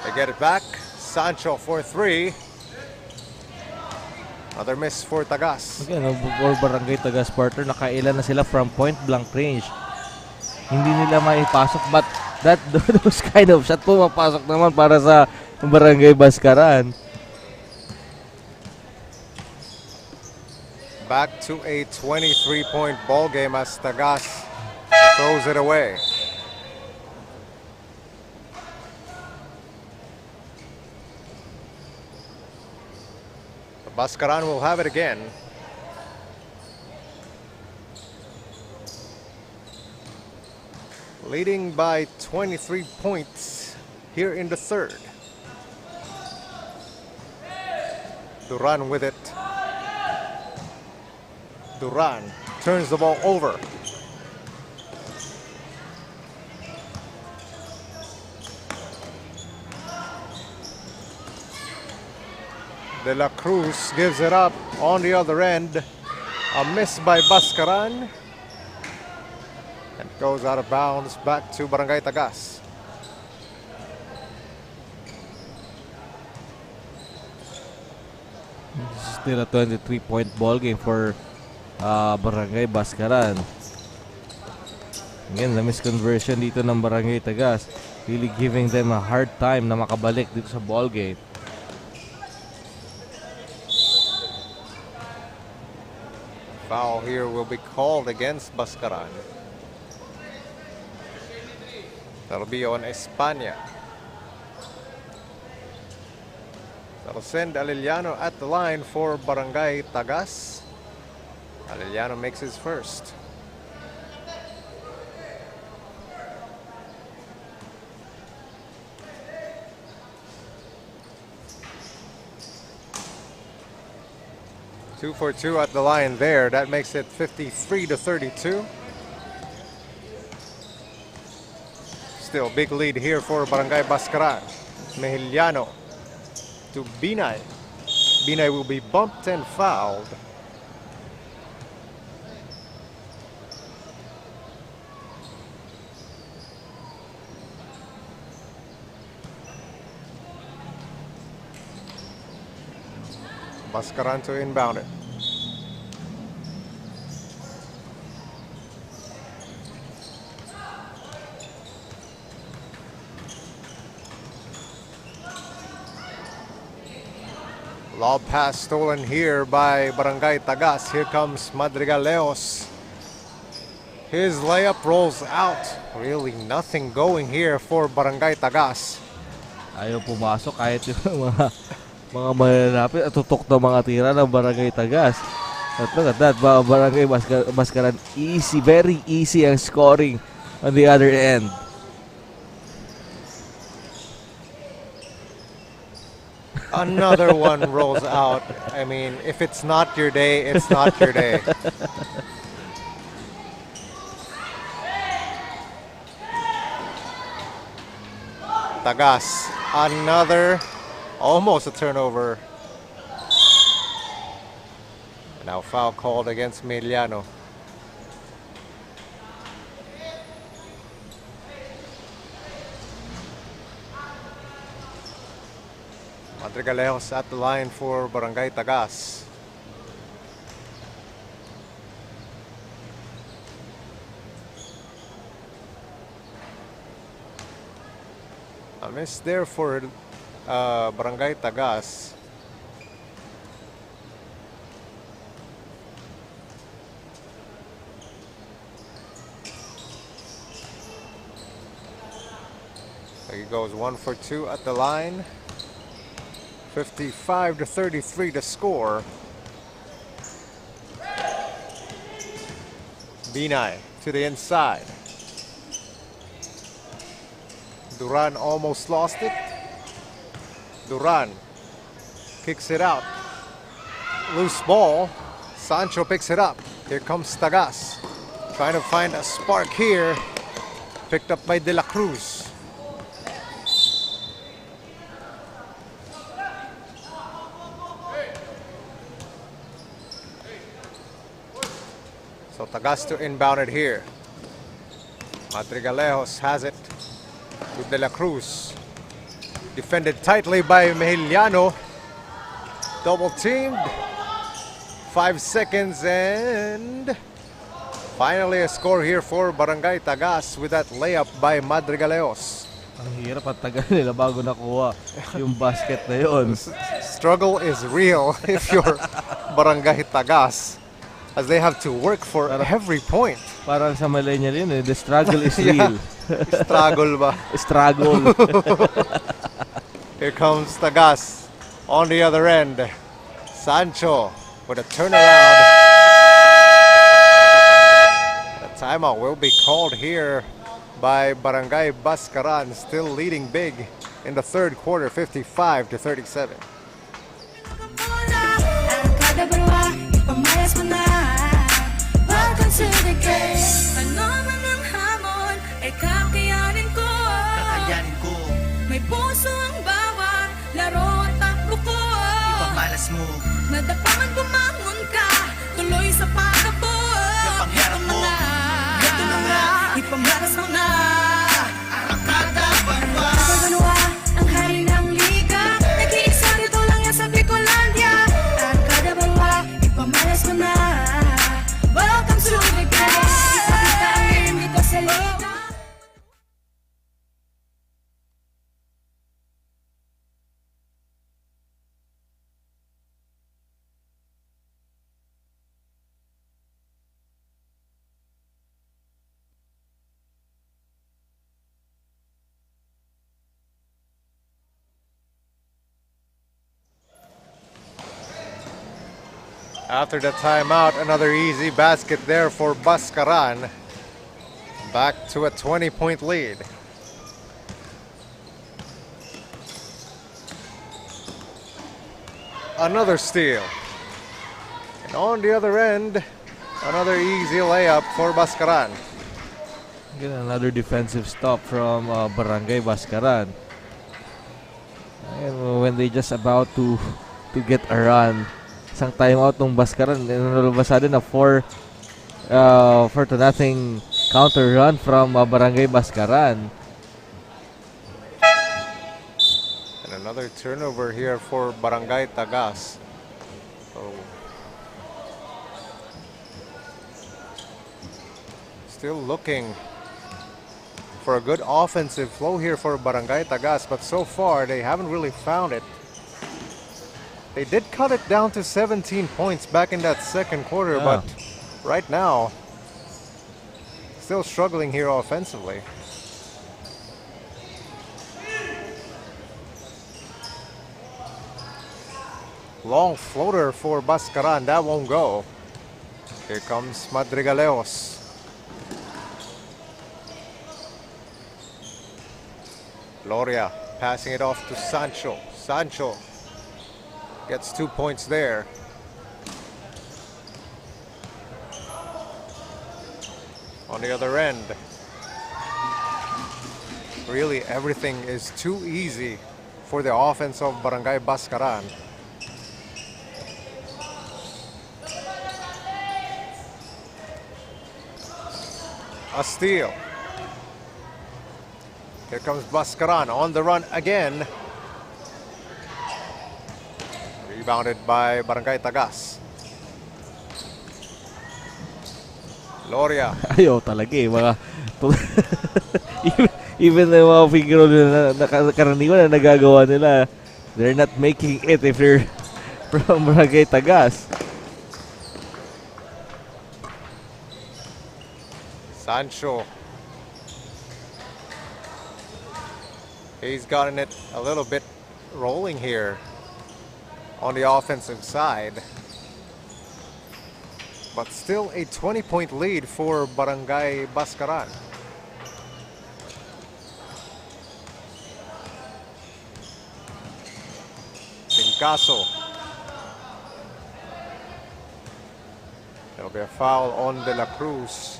They get it back. Sancho for three. Another miss for Tagas. Again, for Barangay Tagas, partner, nakailan na sila from point blank range. Hindi nila maipasok, but those kind of shot pumapasok naman para sa Barangay Bascaran. Back to a 23-point ball game as Tagas throws it away. Bascaran will have it again. Leading by 23 points here in the third. Duran with it. Duran turns the ball over. De La Cruz gives it up on the other end. A miss by Bascaran. And goes out of bounds back to Barangay Tagas. Still a 23-point ball game for Barangay Bascaran. Again, the misconversion dito ng Barangay Tagas. Really giving them a hard time na makabalik dito sa ball game. Foul here will be called against Bascaran. That'll be on España. That'll send Aliliano at the line for Barangay Tagas. Aliliano makes his first. Two for two at the line there. That makes it 53-32. still. Big lead here for Barangay Bascaran. Mejillano to Binay. Binay will be bumped and fouled. Bascaran to inbound it. Lob pass stolen here by Barangay Tagas. Here comes Madrigaleos. His layup rolls out. Really nothing going here for Barangay Tagas. Ayaw pumasok kahit yung mga malalapit at tutok na mga tira ng Barangay Tagas. At look at that, Barangay Bascaran, easy, very easy ang scoring on the other end. Another one rolls out. I mean, if it's not your day, it's not your day. Tagas, another, almost a turnover. Now foul called against Mejillano. Madrigalejos at the line for Barangay Tagas. A miss there for Barangay Tagas. He goes 1 for 2 at the line. 55-33 to score. Binay to the inside. Duran almost lost it. Duran kicks it out. Loose ball. Sancho picks it up. Here comes Tagas. Trying to find a spark here. Picked up by De La Cruz. So Tagas to inbound it here. Madrigalejos has it with De La Cruz. Defended tightly by Mejillano. Double teamed. 5 seconds and finally a score here for Barangay Tagas with that layup by Madrigalejos. Ang hirap at tagal nila bago nakuha yung basket na yun. Struggle is real if you're Barangay Tagas, as they have to work for every point. Parang sa millennial yun eh, the struggle is real. Struggle ba? Struggle. Here comes Tagas on the other end. Sancho with a turnaround. The timeout will be called here by Barangay Bascaran, still leading big in the third quarter, 55-37. Arangkada, Banwa, ipamalas mo na. Welcome to the game. Ano man ang hamon, ay kakayanin ko. Kakayanin ko. May puso ang bawat laro at takbo ko. Ipamalas mo. Madapangan bumangon ka, tuloy sa pagkabot. Kapangyarap mo. Ito na nga, ipamalas mo na. Arangkada, Banwa. Banwa, ang hari ng liga. Nag-iisa dito lang yan sa Bicolandia. Arangkada, Banwa, ipamalas mo na. Welcome to the game. Ipakita ang game dito sa liga. After the timeout, another easy basket there for Bascaran. Back to a 20-point lead. Another steal. And on the other end, another easy layup for Bascaran. Again, another defensive stop from Barangay Bascaran. And when they just about to get a run, isang timeout ng Bascaran, and all of a sudden a 4-0 counter run from Barangay Bascaran. And another turnover here for Barangay Tagas. So, still looking for a good offensive flow here for Barangay Tagas, but so far they haven't really found it. They did cut it down to 17 points back in that second quarter, Yeah. but right now, still struggling here offensively. Long floater for Bascaran, that won't go. Here comes Madrigaleos. Loria passing it off to Sancho. Sancho gets 2 points there. On the other end, really everything is too easy for the offense of Barangay Bascaran. A steal. Here comes Bascaran on the run again. Rebounded by Barangay Tagas. Loria. Ayaw talaga eh. Mga even the mga figure na karaniwan na nagagawa nila, they're not making it if they're from Barangay Tagas. Sancho. He's gotten it a little bit rolling here on the offensive side. But still a 20-point lead for Barangay Bascaran. Picasso. There'll be a foul on De La Cruz.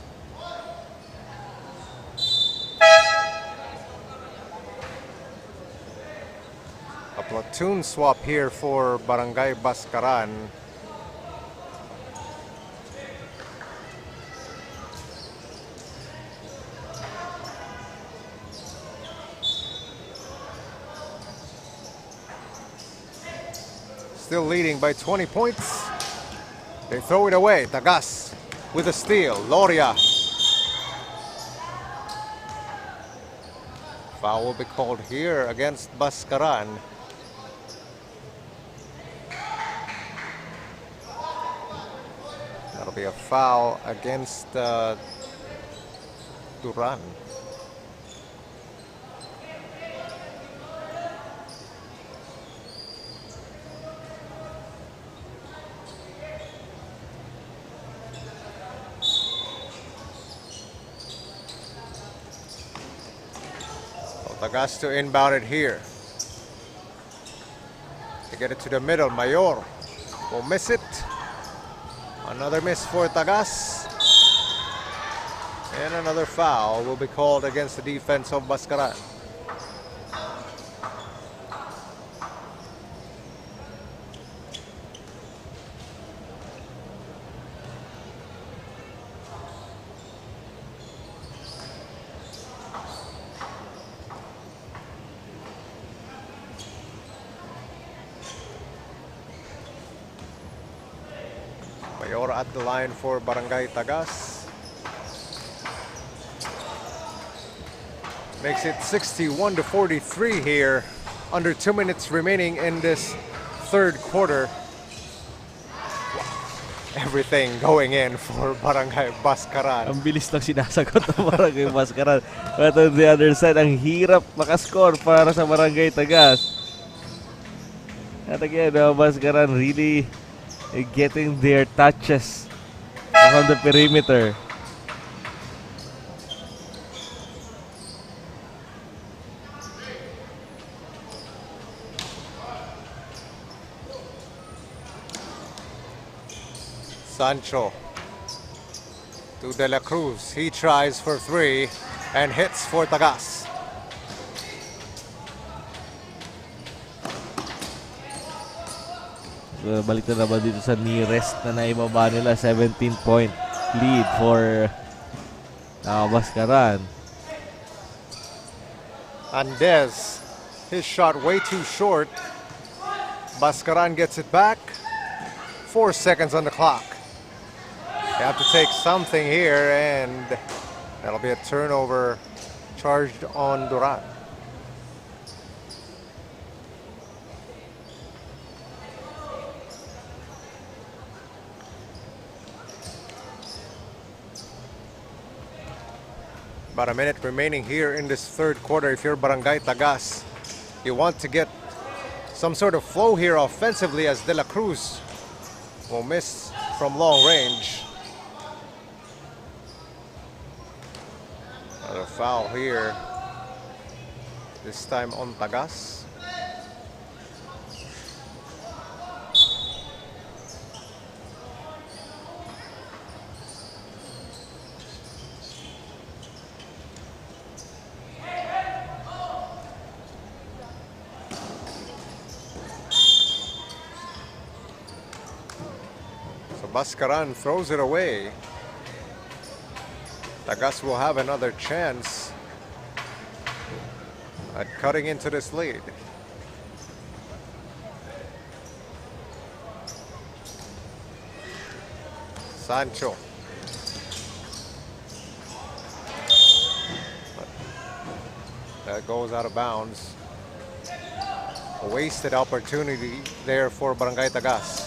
A platoon swap here for Barangay Bascaran. Still leading by 20 points. They throw it away. Tagas with a steal. Loria. Foul will be called here against Bascaran. That'll be a foul against Duran. Tagas to inbound it here. They get it to the middle. Mayor will miss it. Another miss for Tagas. And another foul will be called against the defense of Bascaran. Mayor at the line for Barangay Tagas. Makes it 61-43 here. Under 2 minutes remaining in this third quarter. Everything going in for Barangay Bascaran. Ang bilis lang sinasagot ng Barangay Bascaran. But on the other side, ang hirap makascore para sa Barangay Tagas. At again, Bascaran really getting their touches on the perimeter. Sancho to to De La Cruz. He tries for 3 and hits for Tagas. So, balik na naman dito sa nearest na naibaba nila. 17-point lead for Bascaran. Andez, his shot way too short. Bascaran gets it back. 4 seconds on the clock. They have to take something here, and that'll be a turnover charged on Duran. About a minute remaining here in this third quarter. If you're Barangay Tagas, you want to get some sort of flow here offensively, as De La Cruz will miss from long range. Another foul here, this time on Tagas. Bascaran throws it away. Tagas will have another chance at cutting into this lead. Sancho. But that goes out of bounds. A wasted opportunity there for Barangay Tagas.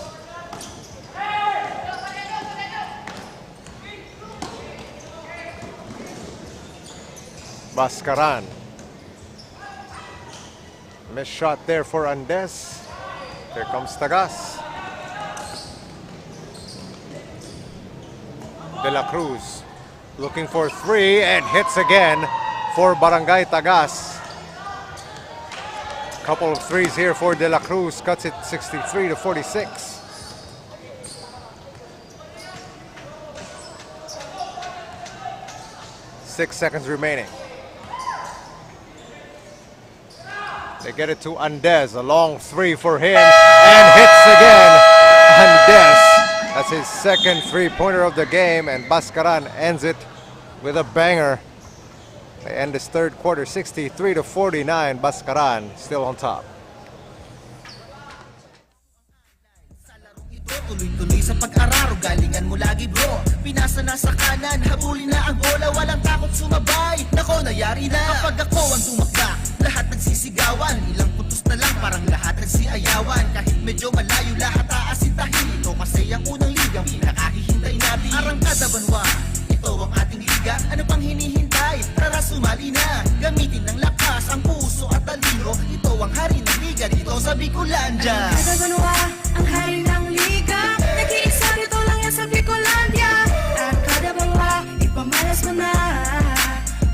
Bascaran. Missed shot there for Andez. Here comes Tagas. De La Cruz looking for 3 and hits again for Barangay Tagas. Couple of threes here for De La Cruz, cuts it 63-46. Six seconds remaining. They get it to Andez, a long 3 for him, and hits again. Andez, that's his second 3-pointer of the game, and Bascaran ends it with a banger. They end this third quarter 63-49. Bascaran still on top. Tuloy-tuloy sa pag-araro, galingan mo lagi bro. Pinasa na sa kanan, habulin na ang bola, walang takot sumabay. Nako, nayari na kapag ako ang tumakda, lahat nagsisigawan. Ilang putos na lang, parang lahat nagsiayawan. Kahit medyo malayo, lahat aasintahin. Ito kasi ang unang ligang pinakahihintay natin. Arangkada, Banwa, ito ang ating liga. Ano pang hinihintay? Tara, sumali na. Gamitin ng lakas, ang puso at talino. Ito ang hari ng liga dito sa Bicolandia. Arangkada, Banwa, ang hari ng liga. Nag-iisa dito lang yan sa Bicolandia. Arangkada, Banwa, ipamalas mo na.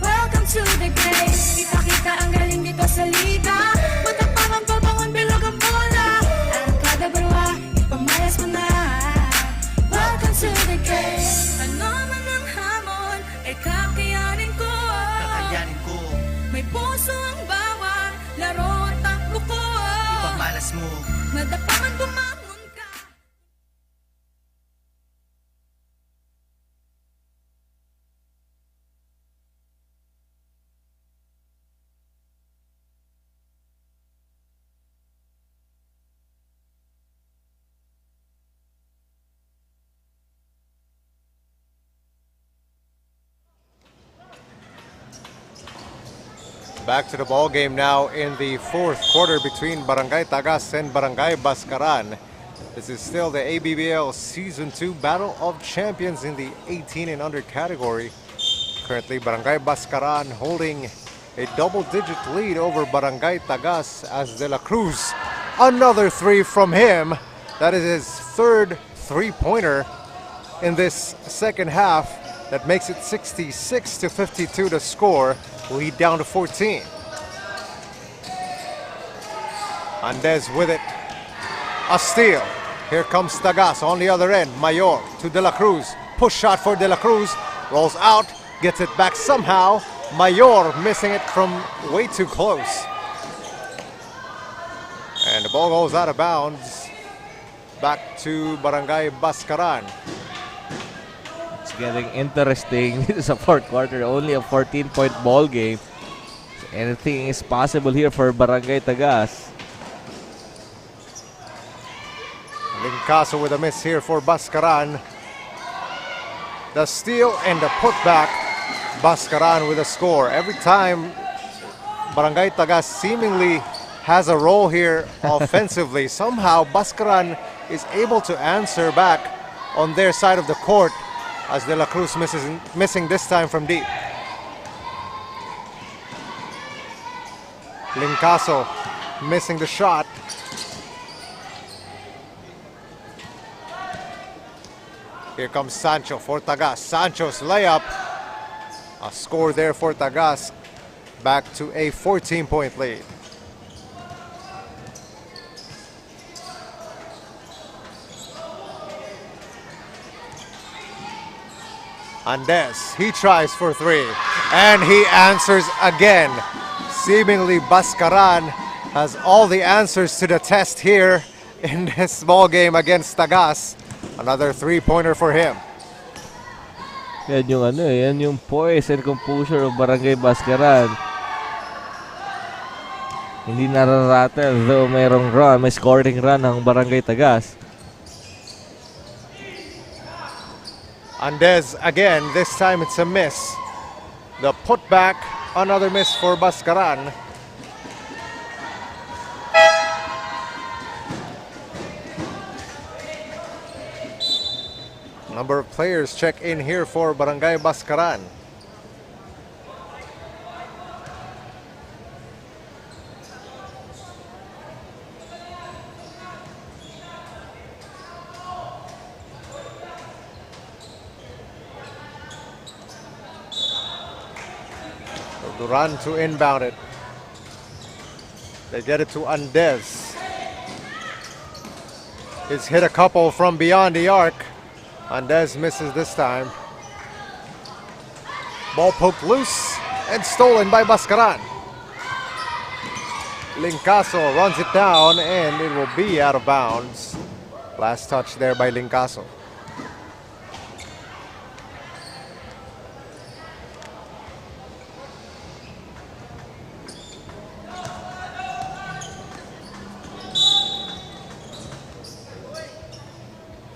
Welcome to the game. Ipakita ang galing dito sa liga. Matapang ang pabangon, bilog ang bola. Arangkada, Banwa, ipamalas mo na. Welcome to the game. Ano man ang hamon, ay kakayanin ko. Kakayanin ko, May puso ang bawat laro at takbo ko. ipamalas mo. Madapaman bumangon ka. Back to the ball game now in the fourth quarter between Barangay Tagas and Barangay Bascaran. This is still the ABBL Season 2 Battle of Champions in the 18 and under category. Currently, Barangay Bascaran holding a double-digit lead over Barangay Tagas as De La Cruz. Another 3 from him. That is his third 3-pointer in this second half. That makes it 66-52 to score. Lead down to 14. Andez with it. A steal. Here comes Tagas on the other end. Mayor to De La Cruz. Push shot for De La Cruz. Rolls out, gets it back somehow. Mayor missing it from way too close. And the ball goes out of bounds. Back to Barangay Bascaran. It's getting interesting. This is a fourth quarter, only a 14-point ball game. So anything is possible here for Barangay Tagas. Lincaso with a miss here for Bascaran. The steal and the putback. Bascaran with a score. Every time Barangay Tagas seemingly has a role here offensively, somehow Bascaran is able to answer back on their side of the court as De La Cruz missing this time from deep. Lincaso missing the shot. Here comes Sancho for Tagas. Sancho's layup. A score there for Tagas. Back to a 14-point lead. Andes, he tries for three. And he answers again. Seemingly Bascaran has all the answers to the test here in this ball game against Tagas. Another three-pointer for him. Yan yung yan yung poise and composure of Barangay Bascaran. Hindi nararatel though mayroong run, may scoring run ng Barangay Tagas. Andes again, this time it's a miss. The putback, another miss for Bascaran. Number of players check in here for Barangay Bascaran. Duran to inbound it. They get it to Andes. He's hit a couple from beyond the arc. Andes misses this time. Ball poked loose and stolen by Bascaran. Lincaso runs it down and it will be out of bounds. Last touch there by Lincaso.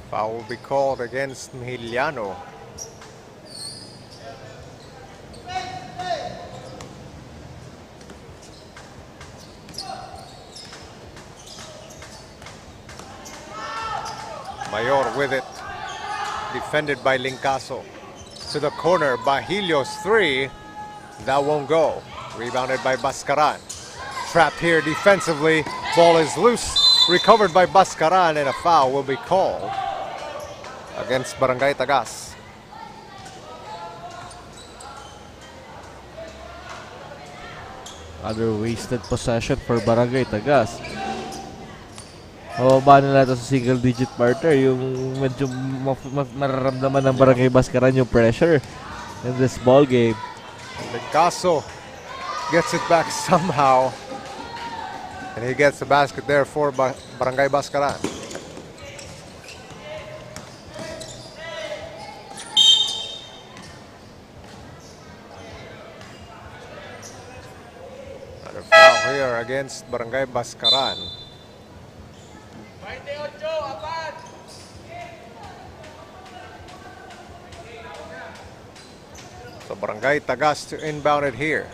Foul will be called against Mihiliano. Mayor with it. Defended by Lincaso. To the corner, Bahilio's three. That won't go. Rebounded by Bascaran. Trapped here defensively. Ball is loose. Recovered by Bascaran and a foul will be called against Barangay Tagas. Other wasted possession for Barangay Tagas. Mababa nila ito sa single digit partner. Yung medyo mararamdaman ng Barangay Bascaran yung pressure in this ball game. Lincaso gets it back somehow. And he gets the basket there for Barangay Bascaran. Another foul here against Barangay Bascaran. So Barangay Tagas to inbound it here.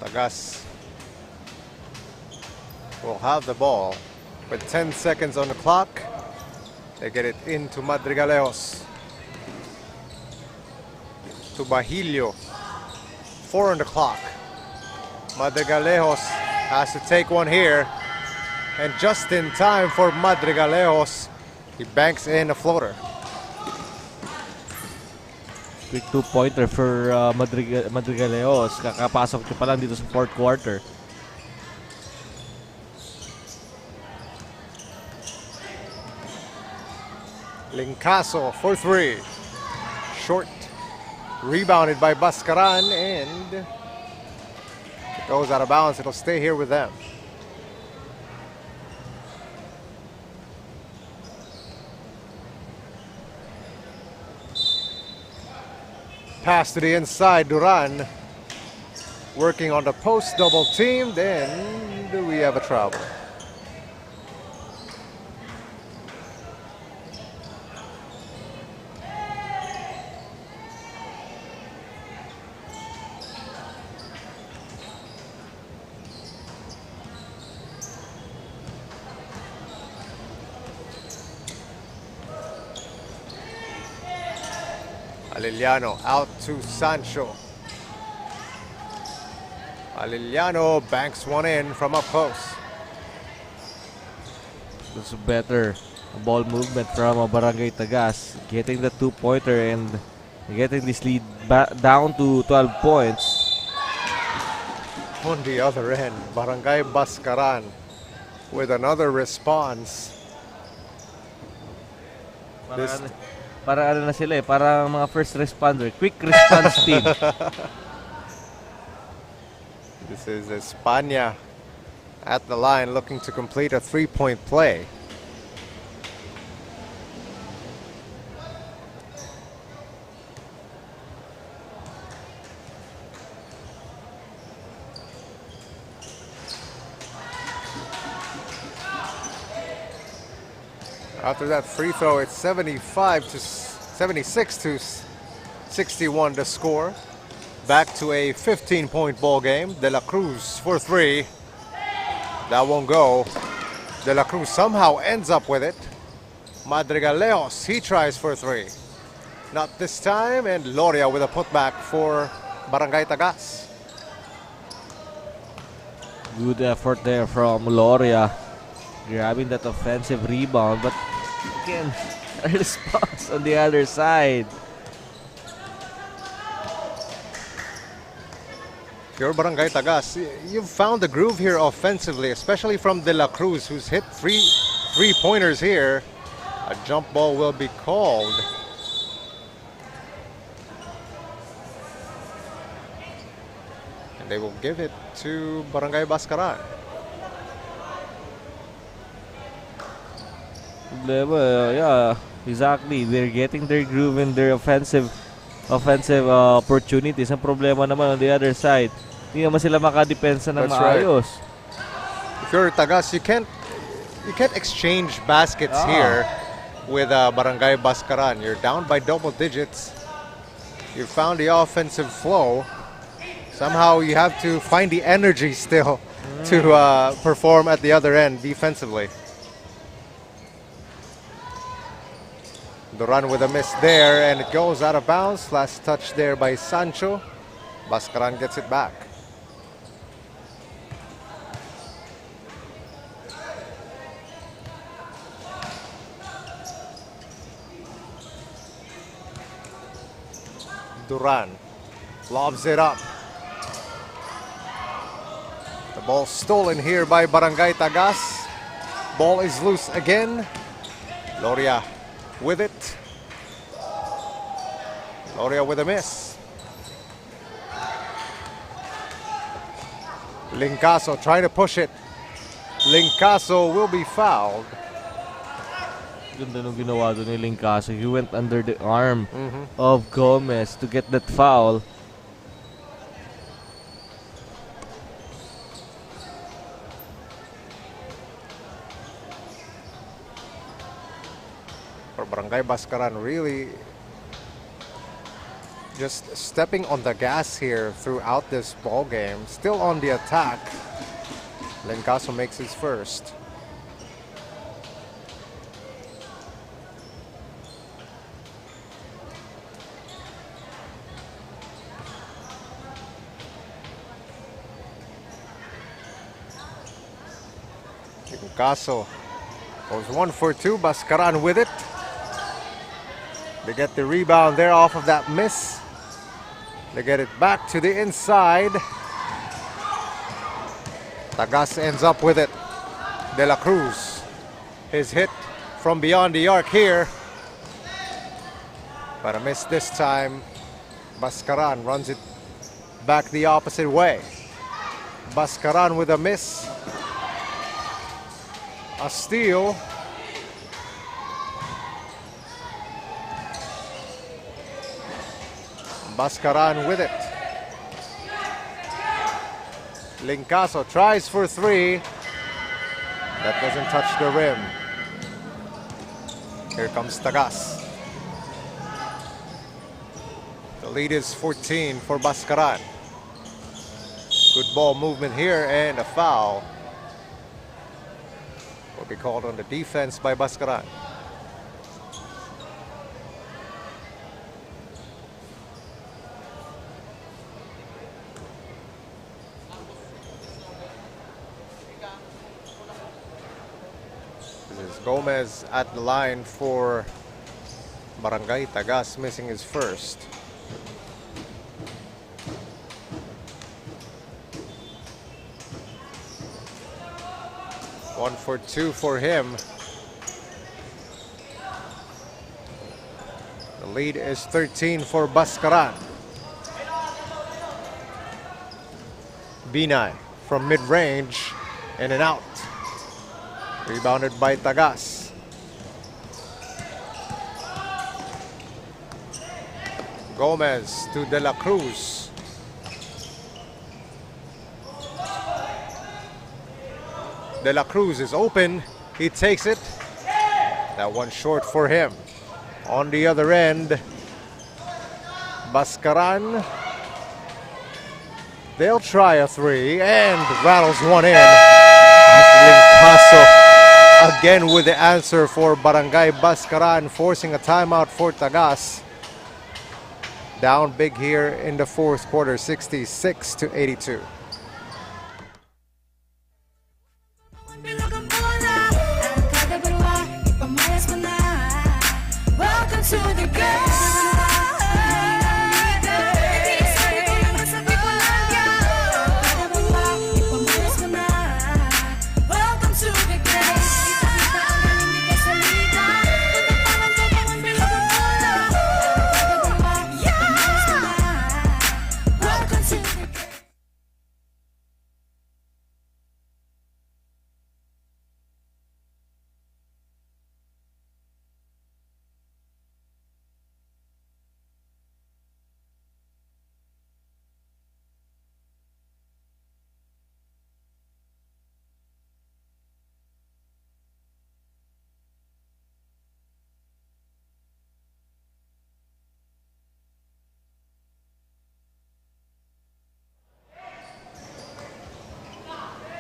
Tagas will have the ball with 10 seconds on the clock. They get it into Madrigaleos. To Bahilio. 4 on the clock. Madrigalejos has to take one here. And just in time for Madrigalejos, he banks in a floater. Quick two-pointer for Madrigalejos. Kakapasok niya pa lang dito sa fourth quarter. Lincaso for 3. Short. Rebounded by Bascaran, and it goes out of bounds. It'll stay here with them. Pass to the inside, Duran working on the post double teamed, and we have a travel. Aliliano out to Sancho. Aliliano banks one in from up close. This is better ball movement from Barangay Tagas, getting the two-pointer and getting this lead down to 12 points. On the other end, Barangay Bascaran with another response. Para ano na sila para mga first responder, quick response team. This is España at the line looking to complete a 3-point play. After that free throw, it's 76 to 61 to score. Back to a 15-point ball game. De La Cruz for 3. That won't go. De La Cruz somehow ends up with it. Madrigalejos, he tries for 3. Not this time, and Loria with a putback for Barangay Tagas. Good effort there from Loria, grabbing that offensive rebound, but again, a response on the other side. Pure Barangay Tagas, you've found the groove here offensively, especially from De La Cruz, who's hit three-pointers here. A jump ball will be called. And they will give it to Barangay Bascaran. Yeah, exactly. They're getting their groove in their offensive opportunities. Ang problema naman on the other side, hindi naman sila makadepensa ng That's right. maayos. If you're Tagas, you can't exchange baskets here with Barangay Bascaran. You're down by double digits. You found the offensive flow. Somehow you have to find the energy still to perform at the other end defensively. The run with a miss there, and it goes out of bounds. Last touch there by Sancho. Bascaran gets it back. Duran lobs it up. The ball stolen here by Barangay Tagas. Ball is loose again. Loria with it. Loria with a miss. Lincaso trying to push it. Lincaso will be fouled. Ganda nung ginawa doon ni Lincaso. He went under the arm of Gomez to get that foul. For Barangay Bascaran, really just stepping on the gas here throughout this ball game. Still on the attack. Lincaso makes his first. Lincasa goes 1 for 2. Bascaran with it. They get the rebound there off of that miss. They get it back to the inside. Tagas ends up with it. De La Cruz. His hit from beyond the arc here. But a miss this time. Bascaran runs it back the opposite way. Bascaran with a miss. A steal. Bascaran with it. Lincasa tries for 3. That doesn't touch the rim. Here comes Tagas. The lead is 14 for Bascaran. Good ball movement here and a foul will be called on the defense by Bascaran. This is Gomez at the line for Barangay. Tagas missing his first. One for 2 for him. The lead is 13 for Bascaran. Binay from mid-range, in and out. Rebounded by Tagas. Gomez to De La Cruz. De La Cruz is open. He takes it. That one short for him. On the other end, Bascaran. They'll try a 3 and rattles one in. Lincasa again with the answer for Barangay. Bascaran forcing a timeout for Tagas. Down big here in the fourth quarter, 66-82. Bilog ang bola, Arangkada, Banwa, ipamayas mo na. Welcome to the game.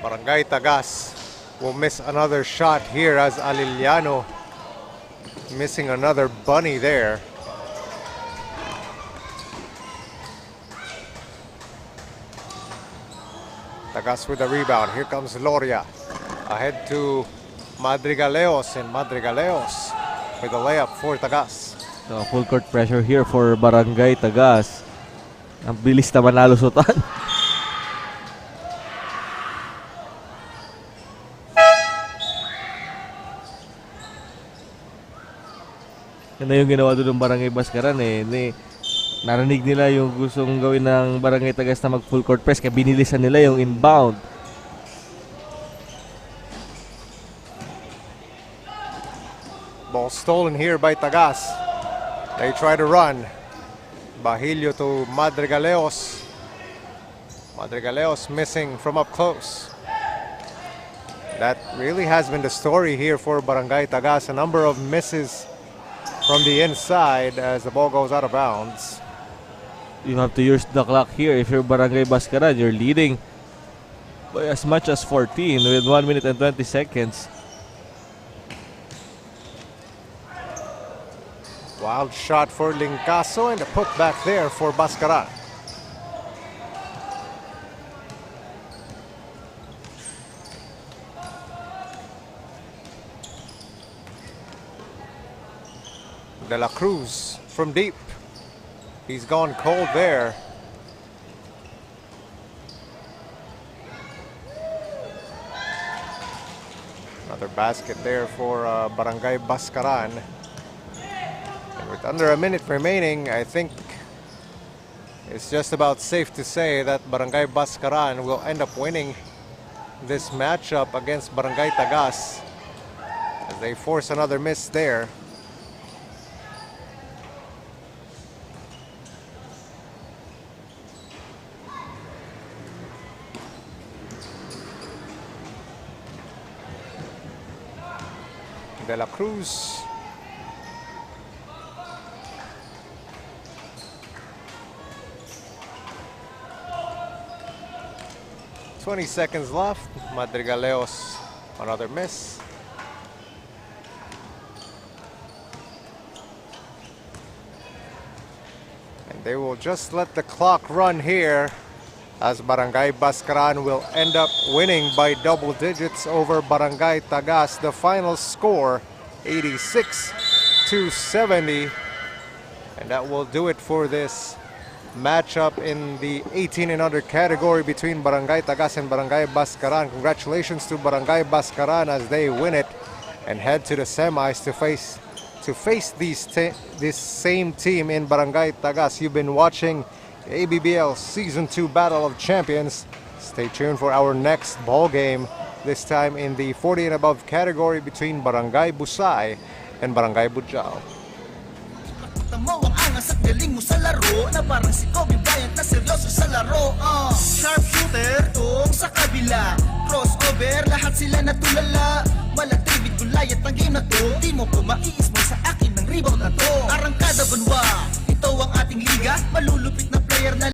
Barangay Tagas will miss another shot here as Aliliano missing another bunny there. Tagas with the rebound. Here comes Loria. Ahead to Madrigaleos, and Madrigaleos with a layup for Tagas. So full court pressure here for Barangay Tagas. Ang bilis na manalusutan. Yan na yung ginawa doon ng Barangay Bascaran eh. Narinig nila yung gustong gawin ng Barangay Tagas na mag full court press kaya binilisan nila yung inbound. Ball stolen here by Tagas. They try to run. Bahilio to Madrigaleos. Madrigaleos missing from up close. That really has been the story here for Barangay Tagas. A number of misses from the inside as the ball goes out of bounds. You have to use the clock here. If you're Barangay Bascaran, you're leading by as much as 14 with 1 minute and 20 seconds. Wild shot for Lincasa and a putback there for Bascaran. De La Cruz from deep. He's gone cold there. Another basket there for Barangay Bascaran. And with under a minute remaining, I think it's just about safe to say that Barangay Bascaran will end up winning this matchup against Barangay Tagas as they force another miss there. De La Cruz. "20 seconds left. Madrigaleos, another miss. And they will just let the clock run here as Barangay Bascaran will end up winning by double digits over Barangay Tagas. The final score, 86-70. And that will do it for this matchup in the 18 and under category between Barangay Tagas and Barangay Bascaran. Congratulations to Barangay Bascaran as they win it and head to the semis to face this same team in Barangay Tagas. You've been watching ABBL Season 2 Battle of Champions. Stay tuned for our next ball game, this time in the 40 and above category between Barangay Busay and Barangay Budjao. Tamo ang angas at galing mo sa laro na parang si Kobe Bryant na seryoso sa laro. Sharpshooter, tong sa kabila, crossover, lahat sila natulala. Mala David Goliath ang game na to, di mo ko maiismo sa akin